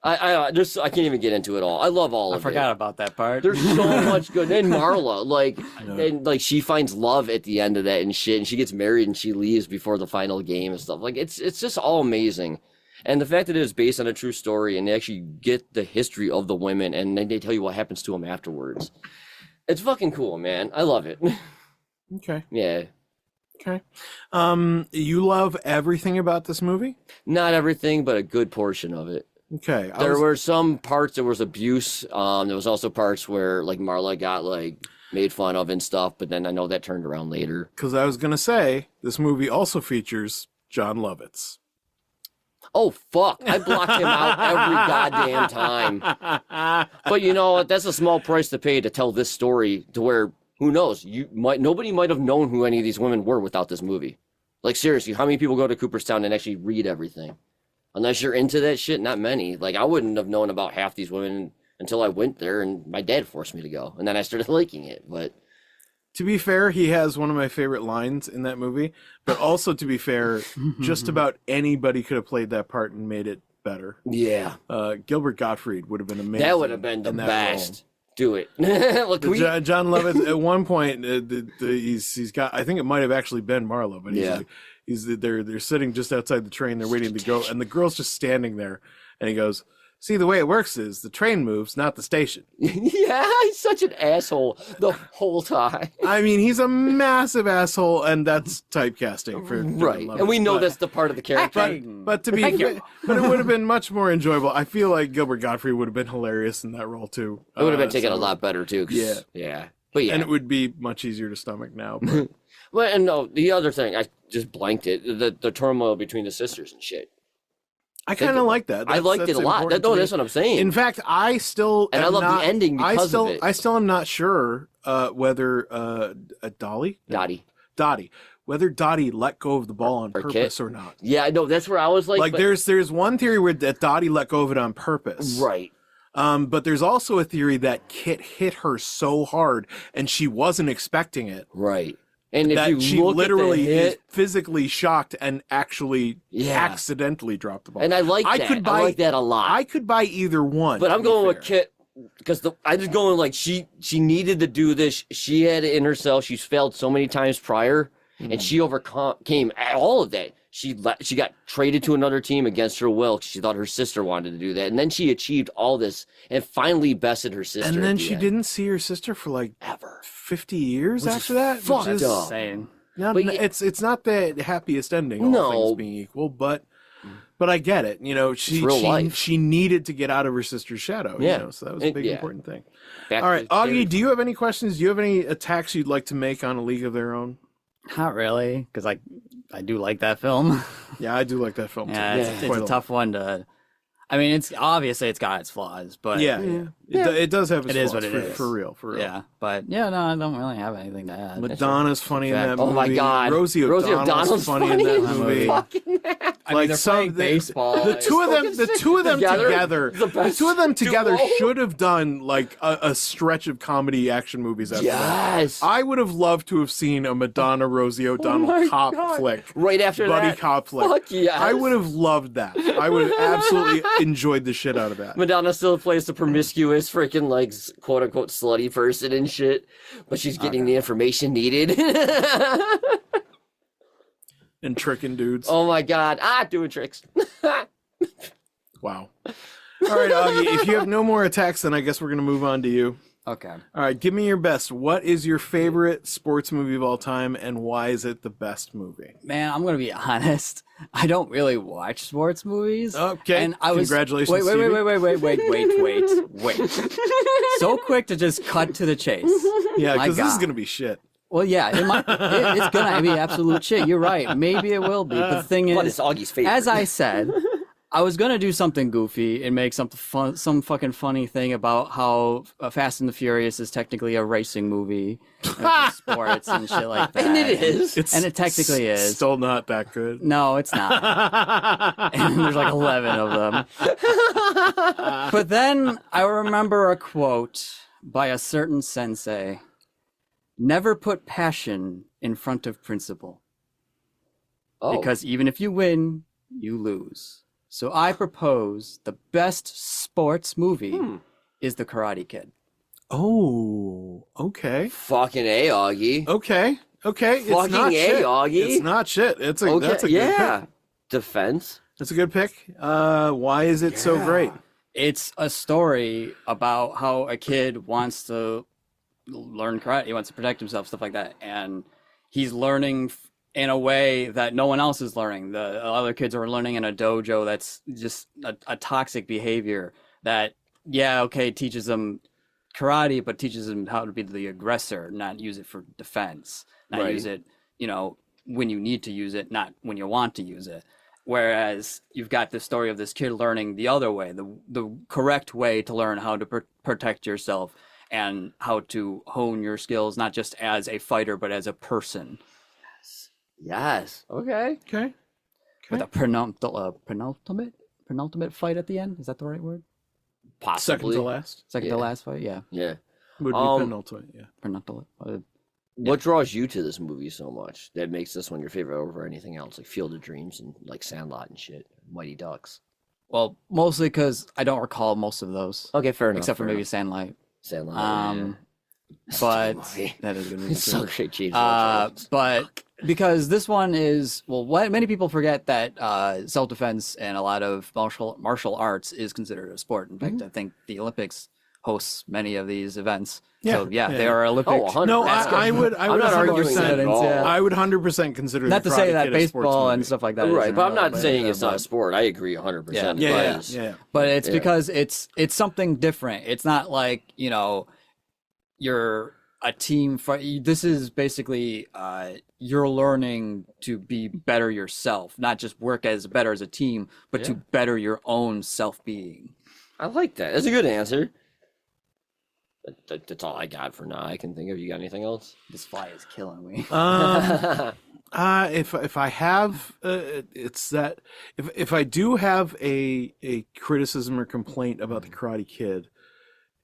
I can't even get into it all. I love all of it. I forgot about that part. There's so much good. And Marla, like she finds love at the end of that and shit. And she gets married and she leaves before the final game and stuff. Like, it's just all amazing. And the fact that it is based on a true story and they actually get the history of the women and then they tell you what happens to them afterwards. It's fucking cool, man. I love it. Okay. Yeah. Okay. You love everything about this movie? Not everything, but a good portion of it. Okay. There were some parts, there was abuse. There was also parts where like Marla got like made fun of and stuff, but then I know that turned around later. Because I was going to say, this movie also features John Lovitz. Oh, fuck. I blocked him out every goddamn time. But you know what? That's a small price to pay to tell this story to where, who knows? Nobody might have known who any of these women were without this movie. Like, seriously, how many people go to Cooperstown and actually read everything? Unless you're into that shit, not many. Like, I wouldn't have known about half these women until I went there and my dad forced me to go. And then I started liking it, but... To be fair, he has one of my favorite lines in that movie, but also to be fair, just about anybody could have played that part and made it better. Yeah. Gilbert Gottfried would have been amazing. That would have been the best. Do it. Look, John Lovitz, at one point, he's got, I think it might have actually been Marlo, but they're sitting just outside the train, they're waiting to go, and the girl's just standing there, and he goes, see, the way it works is the train moves, not the station. Yeah, he's such an asshole the whole time. I mean, he's a massive asshole, and that's typecasting for right. Lovitz, and we know that's the part of the character. But to be, but it would have been much more enjoyable. I feel like Gilbert Gottfried would have been hilarious in that role too. It would have been taken a lot better too. Yeah. But yeah, and it would be much easier to stomach now. But. Well, and no, the other thing, I just blanked it. The turmoil between the sisters and shit. I kind of like that. I liked it a lot. That's what I'm saying. In fact, I still and I love the ending because of it. I still am not sure whether Dottie, whether Dottie let go of the ball on purpose or not. Yeah, I know. That's where I was like. Like, there's one theory where that Dottie let go of it on purpose, right? But there's also a theory that Kit hit her so hard and she wasn't expecting it, right? And if that you she look literally at the hit, is phically shocked and actually accidentally dropped the ball. And I like that. I like that a lot. I could buy either one. But I'm going with Kit because I just going like she needed to do this. She had it in herself. She's failed so many times prior, and she overcame all of that. She got traded to another team against her will because she thought her sister wanted to do that, and then she achieved all this and finally bested her sister. And then she didn't see her sister for like ever 50 years after that. Fucked which is up. Insane. It's not the happiest ending. All things being equal, but I get it. You know, she needed to get out of her sister's shadow. Yeah, you know, so that was a big important thing. Back all right, Augie, do you have any questions? Do you have any attacks you'd like to make on A League of Their Own? Not really, because I do like that film. Yeah, I do like that film too. Yeah, it's a tough one to. I mean, it's obviously it's got its flaws, but it does have its flaws. It is what it is for real. Yeah, but no, I don't really have anything to add. Madonna's funny in that movie. Oh my god, Rosie O'Donnell's funny in that movie. I mean, they're playing baseball. The two of them together should have done like a stretch of comedy action movies after that. I would have loved to have seen a Madonna Rosie O'Donnell cop flick right after buddy cop flick. Fuck yes. I would have loved that. I would have absolutely enjoyed the shit out of that. Madonna still plays the promiscuous this freaking like quote unquote slutty person and shit, but she's getting the information needed. And tricking dudes. Oh my god, doing tricks. Wow. All right, Augie, if you have no more attacks, then I guess we're going to move on to you. Okay. All right, give me your best. What is your favorite sports movie of all time, and why is it the best movie? Man, I'm gonna be honest. I don't really watch sports movies. Okay. And I was Congratulations, wait, Stevie. wait. So quick to just cut to the chase. Yeah, My because this is God. going to be shit. Well, yeah, it's gonna be absolute shit. You're right. Maybe it will be. But the thing What is, is Augie's favorite? as I said, I was gonna do something goofy and make some fucking funny thing about how Fast and the Furious is technically a racing movie, and sports and shit like that. And it is. And it technically is. Still not that good. No, it's not. And there's like 11 of them. But then I remember a quote by a certain sensei. Never put passion in front of principle. Oh. Because even if you win, you lose. So I propose the best sports movie is The Karate Kid. Oh, okay. Fucking A, Augie. Okay. It's Fucking not A, shit. Augie. It's not shit. That's a Okay, good yeah. pick. Defense. That's a good pick. Why is it so great? It's a story about how a kid wants to learn karate. He wants to protect himself, stuff like that. And he's learning in a way that no one else is learning. The other kids are learning in a dojo that's just a toxic behavior that, teaches them karate, but teaches them how to be the aggressor, not use it for defense, not Right. use it, when you need to use it, not when you want to use it. Whereas you've got the story of this kid learning the other way, the correct way to learn how to protect yourself and how to hone your skills, not just as a fighter, but as a person. Yes. Okay. Okay. With a penultimate fight at the end. Is that the right word? Possibly. Second to last. Second Yeah. to last fight? Yeah. Yeah. Would be Um, penultimate, yeah. Penultimate. What draws you to this movie so much that makes this one your favorite over anything else, like Field of Dreams and like Sandlot and shit, Mighty Ducks? Well, mostly because I don't recall most of those. Okay, fair enough. Except for fair maybe enough. Sandlight. Sandlot. But movie. that is going to be It's so great, James. but because this one is, what many people forget that self-defense and a lot of martial arts is considered a sport. In fact, I think the Olympics hosts many of these events. So Yeah. they are Olympic. Oh, 100%. No, I would I'm not arguing that at all. Yeah. I would 100% consider Not the to say Karate that Kid a sports baseball and movie. stuff like that. Right, isn't but I'm not but- saying it's not a but- sport. I agree 100%. Yeah. But it's Yeah. because it's something different. It's not like, you're a team fight. This is basically you're learning to be better yourself, not just work better as a team, but to better your own self-being. I like that. That's a good answer. That's all I got for now. I can think of. You got anything else? This fly is killing me. If I have, it's that if I do have a criticism or complaint about the Karate Kid,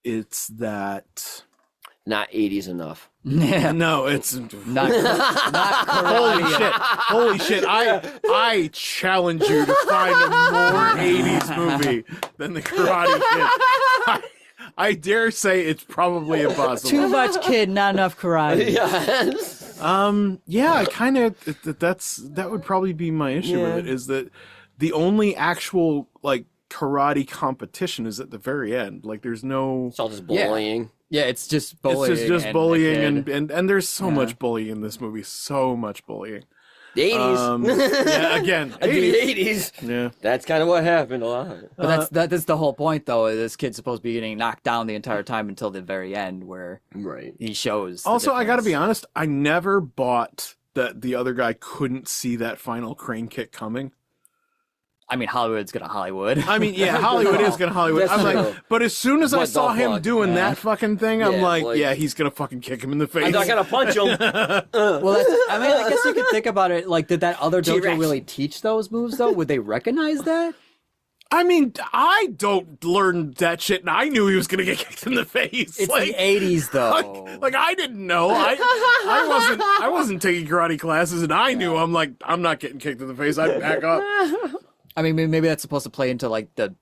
it's that Not 80s enough. Yeah, no, it's not holy karate. shit, holy shit! I challenge you to find a more 80s movie than the Karate Kid. I dare say it's probably impossible. Too much kid, not enough karate. Yes. Yeah, I kind of that would probably be my issue with it, is that the only actual like karate competition is at the very end. Like there's no, It's all just bullying. Yeah, it's just bullying. it's just and bullying a kid. and there's so much bullying in this movie, so much bullying. The 80s. Yeah, again, The 80s. 80s. Yeah. That's kind of what happened a lot. But that's the whole point, though. This kid's supposed to be getting knocked down the entire time until the very end, where Right. he shows. the Also, I got to be difference. honest, I never bought that the other guy couldn't see that final crane kick coming. I mean, Hollywood's gonna Hollywood. I mean, yeah, Hollywood is gonna Hollywood. That's I'm true. like, but as soon as I What the saw him fuck? doing Yeah. that fucking thing, I'm Yeah, like, like- yeah, he's gonna fucking kick him in the face. I'm not going to punch him. Well, I mean, I guess you could think about it. Like, did that other dojo T-Rex. really teach those moves, though? Would they recognize that? I mean, I don't learn that shit, and I knew he was gonna get kicked in the face. It's like, the '80s, though. like I didn't know. I wasn't taking karate classes, and I knew. I'm like, I'm not getting kicked in the face. I'd back up. I mean, maybe that's supposed to play into like the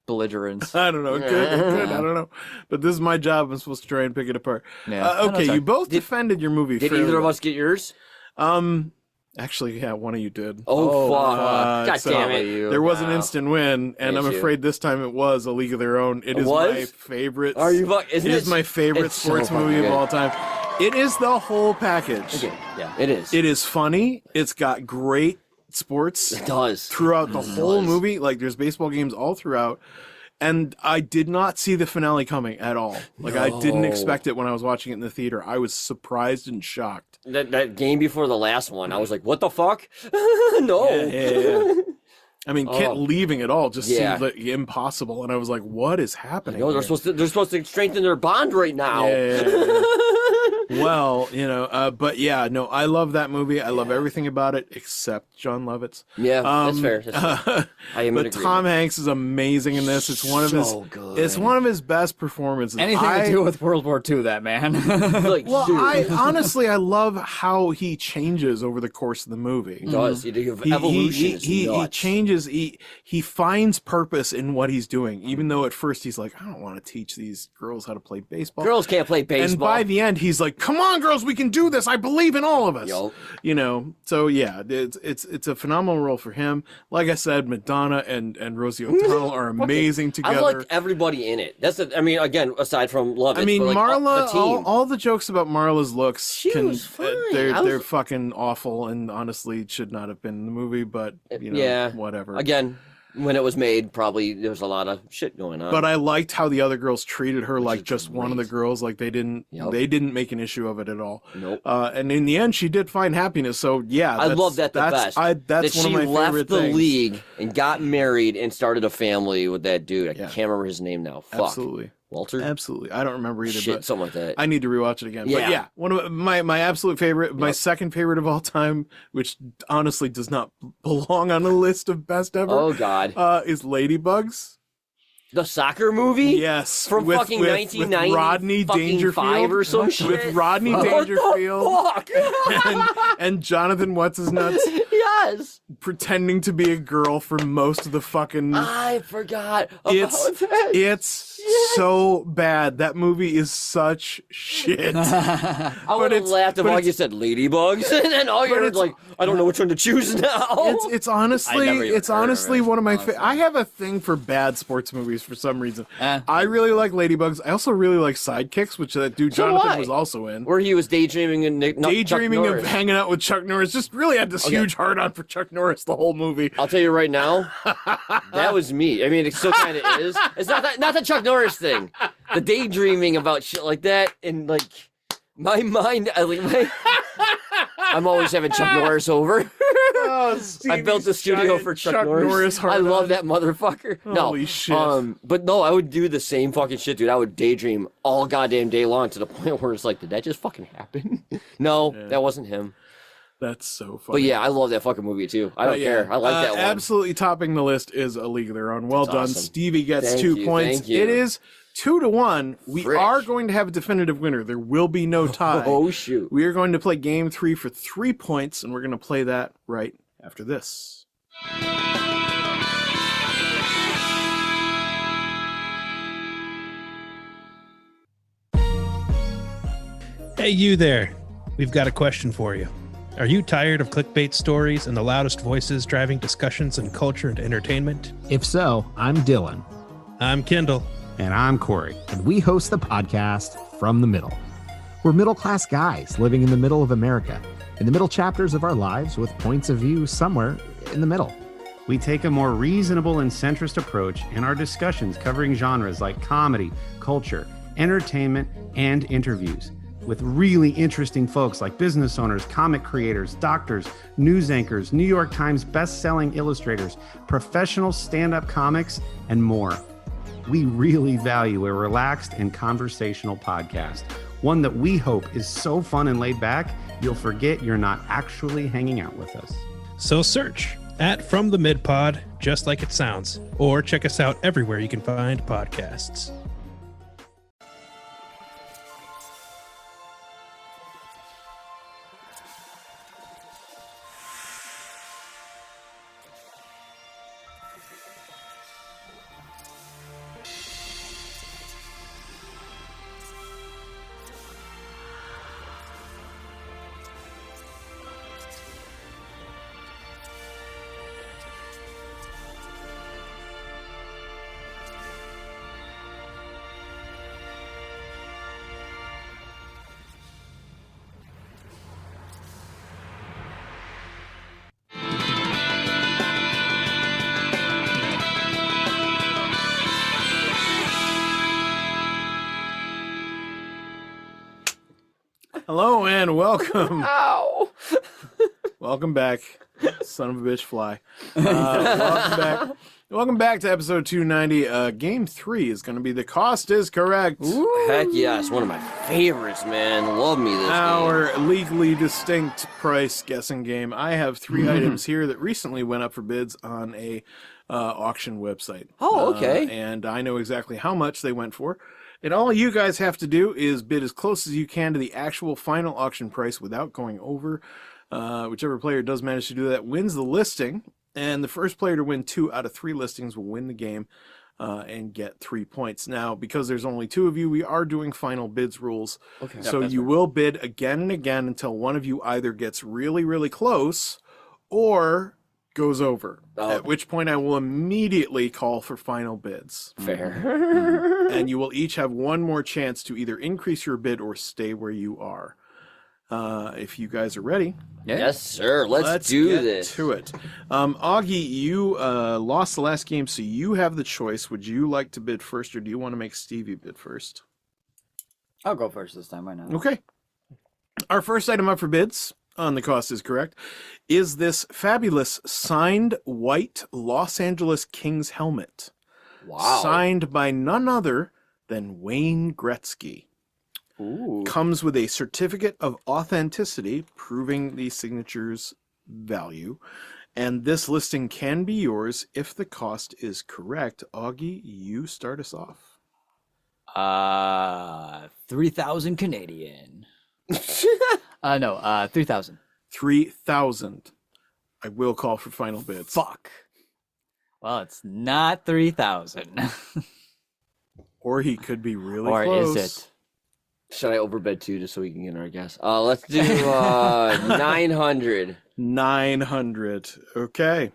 belligerence. I don't know. It could. I don't know. But this is my job. I'm supposed to try and pick it apart. Yeah. Okay, you both defended your movie. Did fairly either of well. us get yours? Actually, yeah, one of you did. Oh, fuck. God so damn it. There was an instant win, and I'm Thank you. afraid this time it was A League of Their Own. It is my favorite. Are you fuck? It is my favorite it's so sports fucking movie good. of all time. It is the whole package. Okay. Yeah, it is. It is funny. It's got great sports It does. throughout the whole movie. Like there's baseball games all throughout. And I did not see the finale coming at all. Like I didn't expect it when I was watching it in the theater. I was surprised and shocked. That game before the last one, I was like, what the fuck? No. Yeah. I mean, Kent leaving it all just Yeah. seemed like impossible, and I was like, "What is happening?" No, they're here? supposed to strengthen their bond right now. Yeah. Well, but yeah, no, I love that movie. I love everything about it except John Lovitz. Yeah, that's fair. That's fair. I am in But Tom agreement. Hanks is amazing in this. It's one of his. So good. It's one of his best performances. Anything to do with World War II, that man. Like, Well, dude, I honestly I love how he changes over the course of the movie. he does. You have He- evolution. is he nuts. changes. He finds purpose in what he's doing, even though at first he's like, I don't want to teach these girls how to play baseball. Girls can't play baseball. And by the end, he's like, "Come on, girls, we can do this. I believe in all of us." Yup. So yeah, it's a phenomenal role for him. Like I said, Madonna and Rosie O'Donnell are amazing together. I like everybody in it. I mean, again, aside from Love. I mean, but like, Marla. the team. All the jokes about Marla's looks She was fine. they're fucking awful, and honestly should not have been in the movie. But yeah, whatever. Again, when it was made, probably there was a lot of shit going on. But I liked how the other girls treated her like is just one of the great. girls. Like they didn't make an issue of it at all. Nope. And in the end, she did find happiness. So yeah, I love that the that's, best. that's that one she of my left favorite the things. league and got married and started a family with that dude. I Yeah. can't remember his name now. Fuck. Absolutely, Walter? absolutely. I don't remember either. Shit, but something like that. I need to rewatch it again. But Yeah. yeah, one of my absolute favorite, my second favorite of all time, which honestly does not belong on the list of best ever. Oh, God. Is Ladybugs. The soccer movie? Yes, From fucking with 1990 Rodney fucking Dangerfield five or some shit? with Rodney What the Dangerfield fuck? and Jonathan what's his nuts Yes. pretending to be a girl for most of the fucking. I forgot about It's that. it's so bad. That movie is such shit. I would have it's- laughed if but all it's- you said ladybugs, and then all you're it's- like, I don't know which one to choose now. It's honestly I never even heard of it, one of my. honestly. I have a thing for bad sports movies for some reason. Eh. I really like Ladybugs. I also really like Sidekicks, which that dude So do Jonathan I. was also in. Where he was daydreaming and Daydreaming Chuck of Norris. hanging out with Chuck Norris. Just really had this huge heart on for Chuck Norris the whole movie. I'll tell you right now, that was me. I mean, it still kind of is. It's not the Chuck Norris thing. The daydreaming about shit like that, and like my mind, I'm always having Chuck Norris over. I built the studio for Chuck Norris. I heart love on. that motherfucker. Holy no, shit. but no, I would do the same fucking shit, dude. I would daydream all goddamn day long to the point where it's like, did that just fucking happen? No, that wasn't him. That's so funny. But yeah, I love that fucking movie too. I don't care. I like that one. Absolutely topping the list is A League of Their Own. Well That's done. awesome. Stevie gets Thank 2 you, points. thank you. It is 2-1. We Frick. are going to have a definitive winner. There will be no tie. Oh shoot. We are going to play game 3 for 3 points, and we're going to play that right after this. Hey, you there. We've got a question for you. Are you tired of clickbait stories and the loudest voices driving discussions in culture and entertainment? If so, I'm Dylan. I'm Kendall. And I'm Corey. And we host the podcast From the Middle. We're middle class guys living in the middle of America, in the middle chapters of our lives with points of view somewhere in the middle. We take a more reasonable and centrist approach in our discussions covering genres like comedy, culture, entertainment, and interviews with really interesting folks like business owners, comic creators, doctors, news anchors, New York Times best-selling illustrators, professional stand-up comics, and more. We really value a relaxed and conversational podcast, one that we hope is so fun and laid back, you'll forget you're not actually hanging out with us. So search at From the Mid Pod, just like it sounds, or check us out everywhere you can find podcasts. Hello and welcome. Ow! Welcome back, son of a bitch fly. Welcome back. Welcome back to episode 290. Game 3 is going to be The Cost is Correct. Heck yes, one of my favorites, man. Love me this game. Our legally distinct price guessing game. I have 3 items here that recently went up for bids on a auction website. Oh, okay. And I know exactly how much they went for. And all you guys have to do is bid as close as you can to the actual final auction price without going over. Whichever player does manage to do that wins the listing. And the first player to win 2 out of 3 listings will win the game and get 3 points. Now, because there's only 2 of you, we are doing final bids rules. Okay. So you will bid again and again until one of you either gets really, really close or goes over. At which point I will immediately call for final bids. Fair. And you will each have one more chance to either increase your bid or stay where you are. If you guys are ready. Yes, sir. Let's do get this. to it. Augie, you lost the last game, so you have the choice. Would you like to bid first, or do you want to make Stevie bid first? I'll go first this time. Why not? Okay. Our first item up for bids, on The Cost is Correct, is this fabulous signed white Los Angeles Kings helmet. Wow. Signed by none other than Wayne Gretzky. Ooh. Comes with a certificate of authenticity proving the signature's value. And this listing can be yours if the cost is correct. Augie, you start us off. 3,000 Canadian. No, 3,000. 3,000. I will call for final bids. Fuck. Well, it's not 3,000. Or he could be really or close. is it? Should I overbid too, just so we can get our guess? Let's do 900. 900. Okay.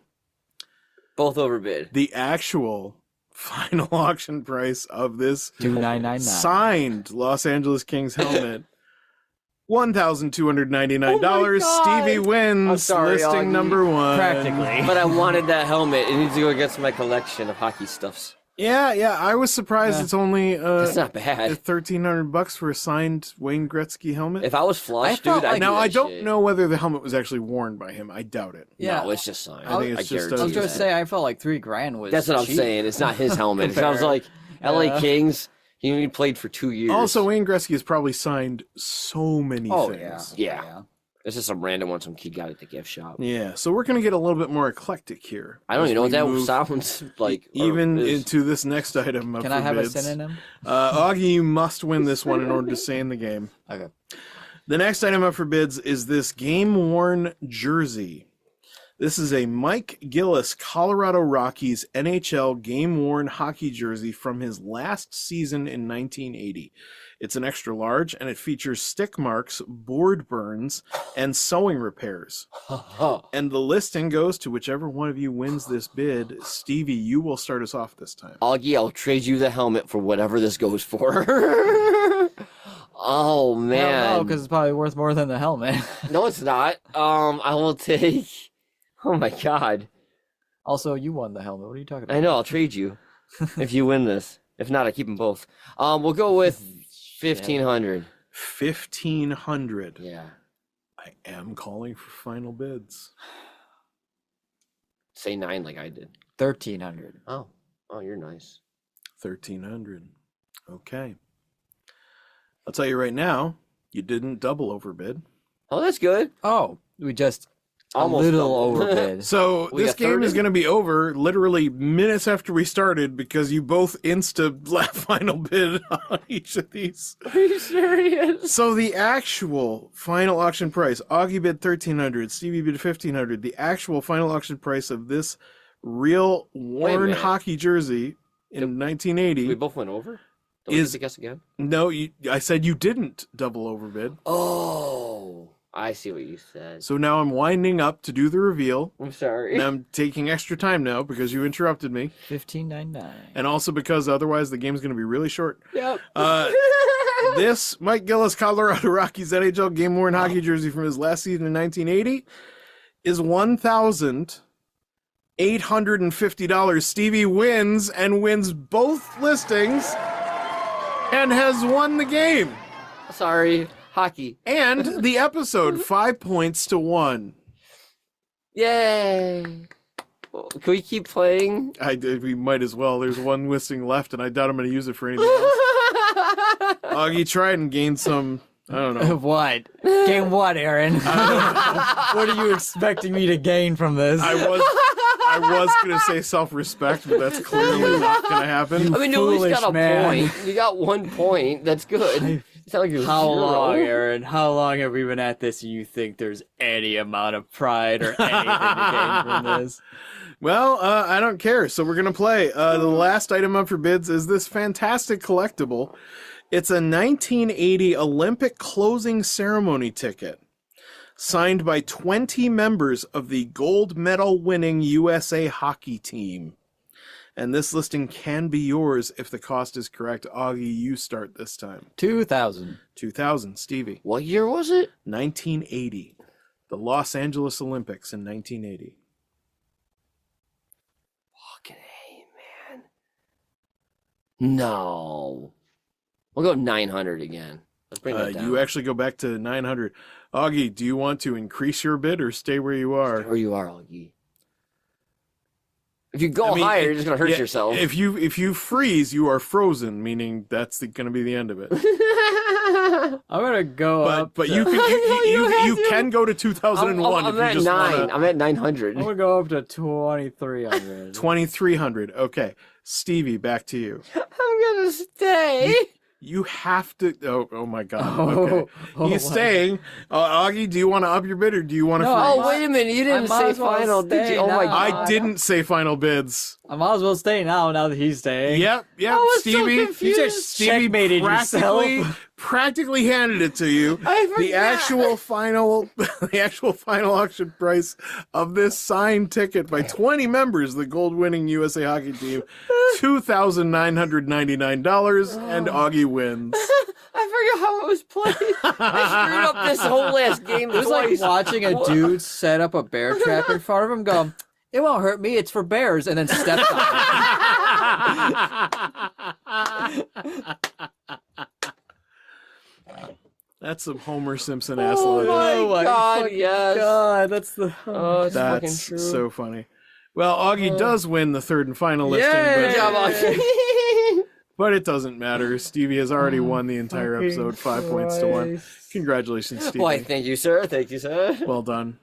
Both overbid. The actual final auction price of this 2,999. signed Los Angeles Kings helmet, $1,299. Stevie wins. I'm sorry, listing Augie. number 1. Practically. But I wanted that helmet. It needs to go against my collection of hockey stuffs. Yeah. I was surprised it's only That's not bad. $1,300 for a signed Wayne Gretzky helmet. If I was flush, I felt dude, I'd like- do Now, that I don't shit. know whether the helmet was actually worn by him. I doubt it. Yeah. No, it's just signed. I think it's just guarantee I was you going to that. say, I felt like $3,000 was That's what I'm cheap. saying. It's not his helmet. It sounds like LA Kings. He only played for 2 years. Also, Wayne Gretzky has probably signed so many Oh, things. Yeah. This is some random one some kid got at the gift shop. Yeah, so we're going to get a little bit more eclectic here. I don't as even know what we that move sounds like. or Even is. into this next item of Can I have a bids. synonym? Augie, you must win this one in order to stay in the game. Okay. The next item up for bids is this game-worn jersey. This is a Mike Gillis Colorado Rockies NHL game-worn hockey jersey from his last season in 1980. It's an extra large, and it features stick marks, board burns, and sewing repairs. And the listing goes to whichever one of you wins this bid. Stevie, you will start us off this time. Augie, I'll trade you the helmet for whatever this goes for. Oh man, No, because it's probably worth more than the helmet. no, it's not. I will take. Oh my god. Also, you won the helmet. What are you talking about? I know. I'll trade you if you win this. If not, I keep them both. We'll go with 1,500. 1,500. Yeah. I am calling for final bids. Say 9 like I did. 1,300. Oh, you're nice. 1,300. Okay. I'll tell you right now, you didn't double overbid. Oh, that's good. Oh, we just Almost a little double. overbid. So We this got game is 30? going to be over literally minutes after we started because you both final bid on each of these. Are you serious? So the actual final auction price, Augie bid 1,300, Stevie bid 1,500. The actual final auction price of this real worn minute. hockey jersey in 1980 We both went over? Don't we Is- get to guess again? No, I said you didn't double overbid. Oh, I see what you said. So now I'm winding up to do the reveal. I'm sorry. And I'm taking extra time now because you interrupted me. 1,599. And also because otherwise the game's going to be really short. Yep. This Mike Gillis Colorado Rockies NHL game-worn hockey jersey from his last season in 1980 is $1,850. Stevie wins and wins both listings and has won the game. Sorry. Hockey. And the episode, 5 points to 1. Yay. Well, can we keep playing? We might as well. There's one listing left, and I doubt I'm going to use it for anything else. Augie, try and gain some, I don't know. What? Gain what, Erin? What are you expecting me to gain from this? I was going to say self-respect, but that's clearly not going to happen. I mean, you at least got a man. point. You got 1 point. That's good. It's not like it was How 0. long, Erin? How long have we been at this and you think there's any amount of pride or anything to gain from this? Well, I don't care, so we're going to play. The last item up for bids is this fantastic collectible. It's a 1980 Olympic closing ceremony ticket, signed by 20 members of the gold medal winning USA hockey team. And this listing can be yours if the cost is correct. Augie, you start this time. 2,000. 2,000. Stevie. What year was it? 1980. The Los Angeles Olympics in 1980. Fucking A, man. No. We'll go 900 again. Let's bring that down. You actually go back to 900. Augie, do you want to increase your bid or stay where you are? Where you are, Augie. If you go higher, you're just gonna hurt yourself. If you freeze, you are frozen, meaning that's going to be the end of it. I'm gonna go up. But you can go to 2001 I'm if you at just 9. want. I'm at 900. I'm gonna go up to 2,300. 2,300. Okay, Stevie, back to you. I'm gonna stay. You have to. Oh my God. Okay, he's staying. Augie, do you want to up your bid or do you want to? Oh, wait a minute! You didn't say final, did you? Oh my God! I didn't say final bids. I might as well stay now that he's staying. Yep. I was so Stevie. confused. You just checkmated practically handed it to you. I forgot. The actual final auction price of this signed ticket by 20 members of the gold-winning USA hockey team, $2,999, and Augie wins. I forgot how it was played. I screwed up this whole last game. It was like watching a dude set up a bear trap in front of him, go, "It won't hurt me. It's for bears," and then stepped on it. That's some Homer Simpson-ass logic. Oh my God, yes. God, that's the. Oh, it's fucking That's true. so funny. Well, Augie does win the third and final listing, Good job, Augie. but it doesn't matter. Stevie has already won the entire episode, 5 points to 1. Congratulations, Stevie. Why, thank you, sir. Thank you, sir. Well done.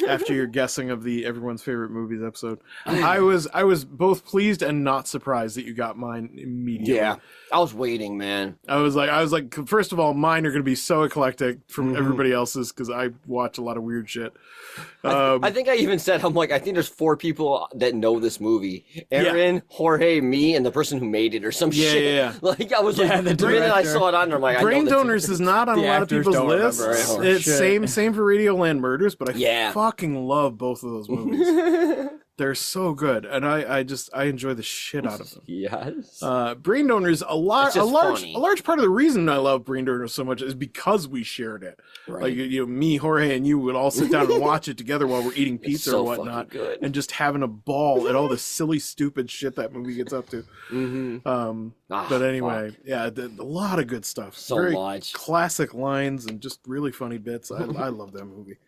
After your guessing of the everyone's favorite movies episode, I was both pleased and not surprised that you got mine immediately. Yeah, I was waiting, man. I was like, first of all, mine are going to be so eclectic from everybody else's because I watch a lot of weird shit. I think I even said, I'm like, I think there's 4 people that know this movie: Erin, Jorge, me, and the person who made it, or some shit. Yeah. Like I was like, the the minute I director. saw it on there, I'm like, Brain I know Donors is not on a The lot of actors people's don't lists. remember it. It's same for Radioland Murders, but I fucking love both of those movies. They're so good, and I enjoy the shit out of them. Yes. Brain Donors, a large funny. part of the reason I love Brain Donors so much is because we shared it. Right. Like me, Jorge, and you would all sit down and watch it together while we're eating pizza so or whatnot, fucking good. and just having a ball at all the silly, stupid shit that movie gets up to. But anyway, a lot of good stuff. So Very much. classic lines and just really funny bits. I love that movie.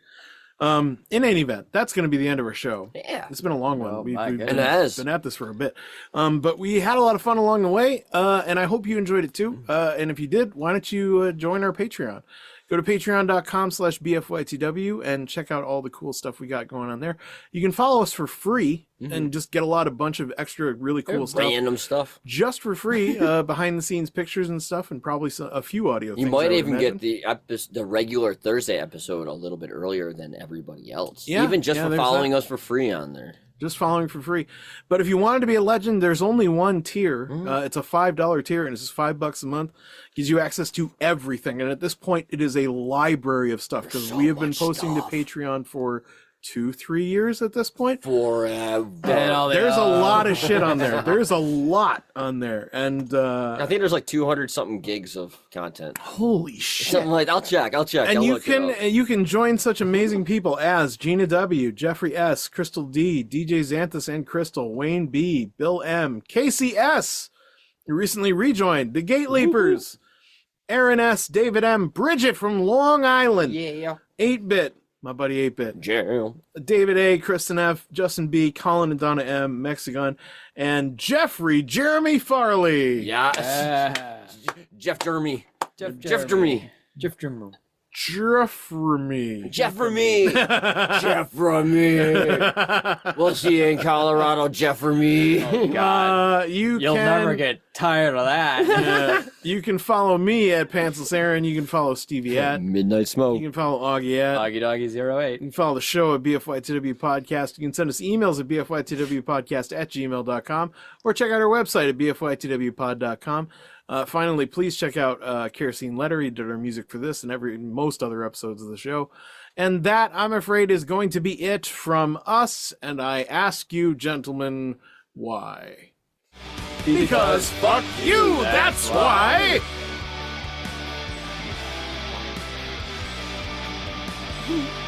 In any event, that's going to be the end of our show. Yeah. It's been a long one. Well, We've my been goodness. at this for a bit. But we had a lot of fun along the way, and I hope you enjoyed it too. And if you did, why don't you join our Patreon? Go to patreon.com/BFYTW and check out all the cool stuff we got going on there. You can follow us for free and just get a bunch of extra really cool stuff. Random stuff. Just for free, behind the scenes pictures and stuff, and probably a few audio You things. might I would even imagine. get the regular Thursday episode a little bit earlier than everybody else. Yeah, Even just for there's following that. us for free on there. Just following for free. But if you wanted to be a legend, there's only one tier. It's a $5 tier, and it's just $5 a month. Gives you access to everything. And at this point, it is a library of stuff because we have been posting to Patreon for 2-3 years at this point. Forever. There's a lot of shit on there. There's a lot on there. And I think there's like 200 something gigs of content. Holy shit. Something like I'll check. And I'll you look it up. can join such amazing people as Gina W, Jeffrey S, Crystal D, DJ Xanthus and Crystal, Wayne B, Bill M, Kacey S, who recently rejoined, the GateLeapers, Erin S., David M., Bridget from Long Island, Yeah. 8-Bit, my buddy 8-Bit, Jail. David A., Kristin F., Justin B., Colin and Donna M., Mexican, and Jeramey Farley. Yes. Jeff Jeramey. Jeff Jeramey. Jeffremy. Jeffremy. We'll see you in Colorado, Jeffremy. Oh, God. You'll never get tired of that. You can follow me at Pantsless Aaron. You can follow Stevie at Midnight Smoke. You can follow Augie at Augie Doggy 08. You can follow the show at BFYTW Podcast. You can send us emails at BFYTWpodcast@gmail.com or check out our website at BFYTWpod.com. Finally, please check out Kerosene Letter. He did our music for this and most other episodes of the show. And that, I'm afraid, is going to be it from us. And I ask you, gentlemen, why? Because fuck you, that's why! why.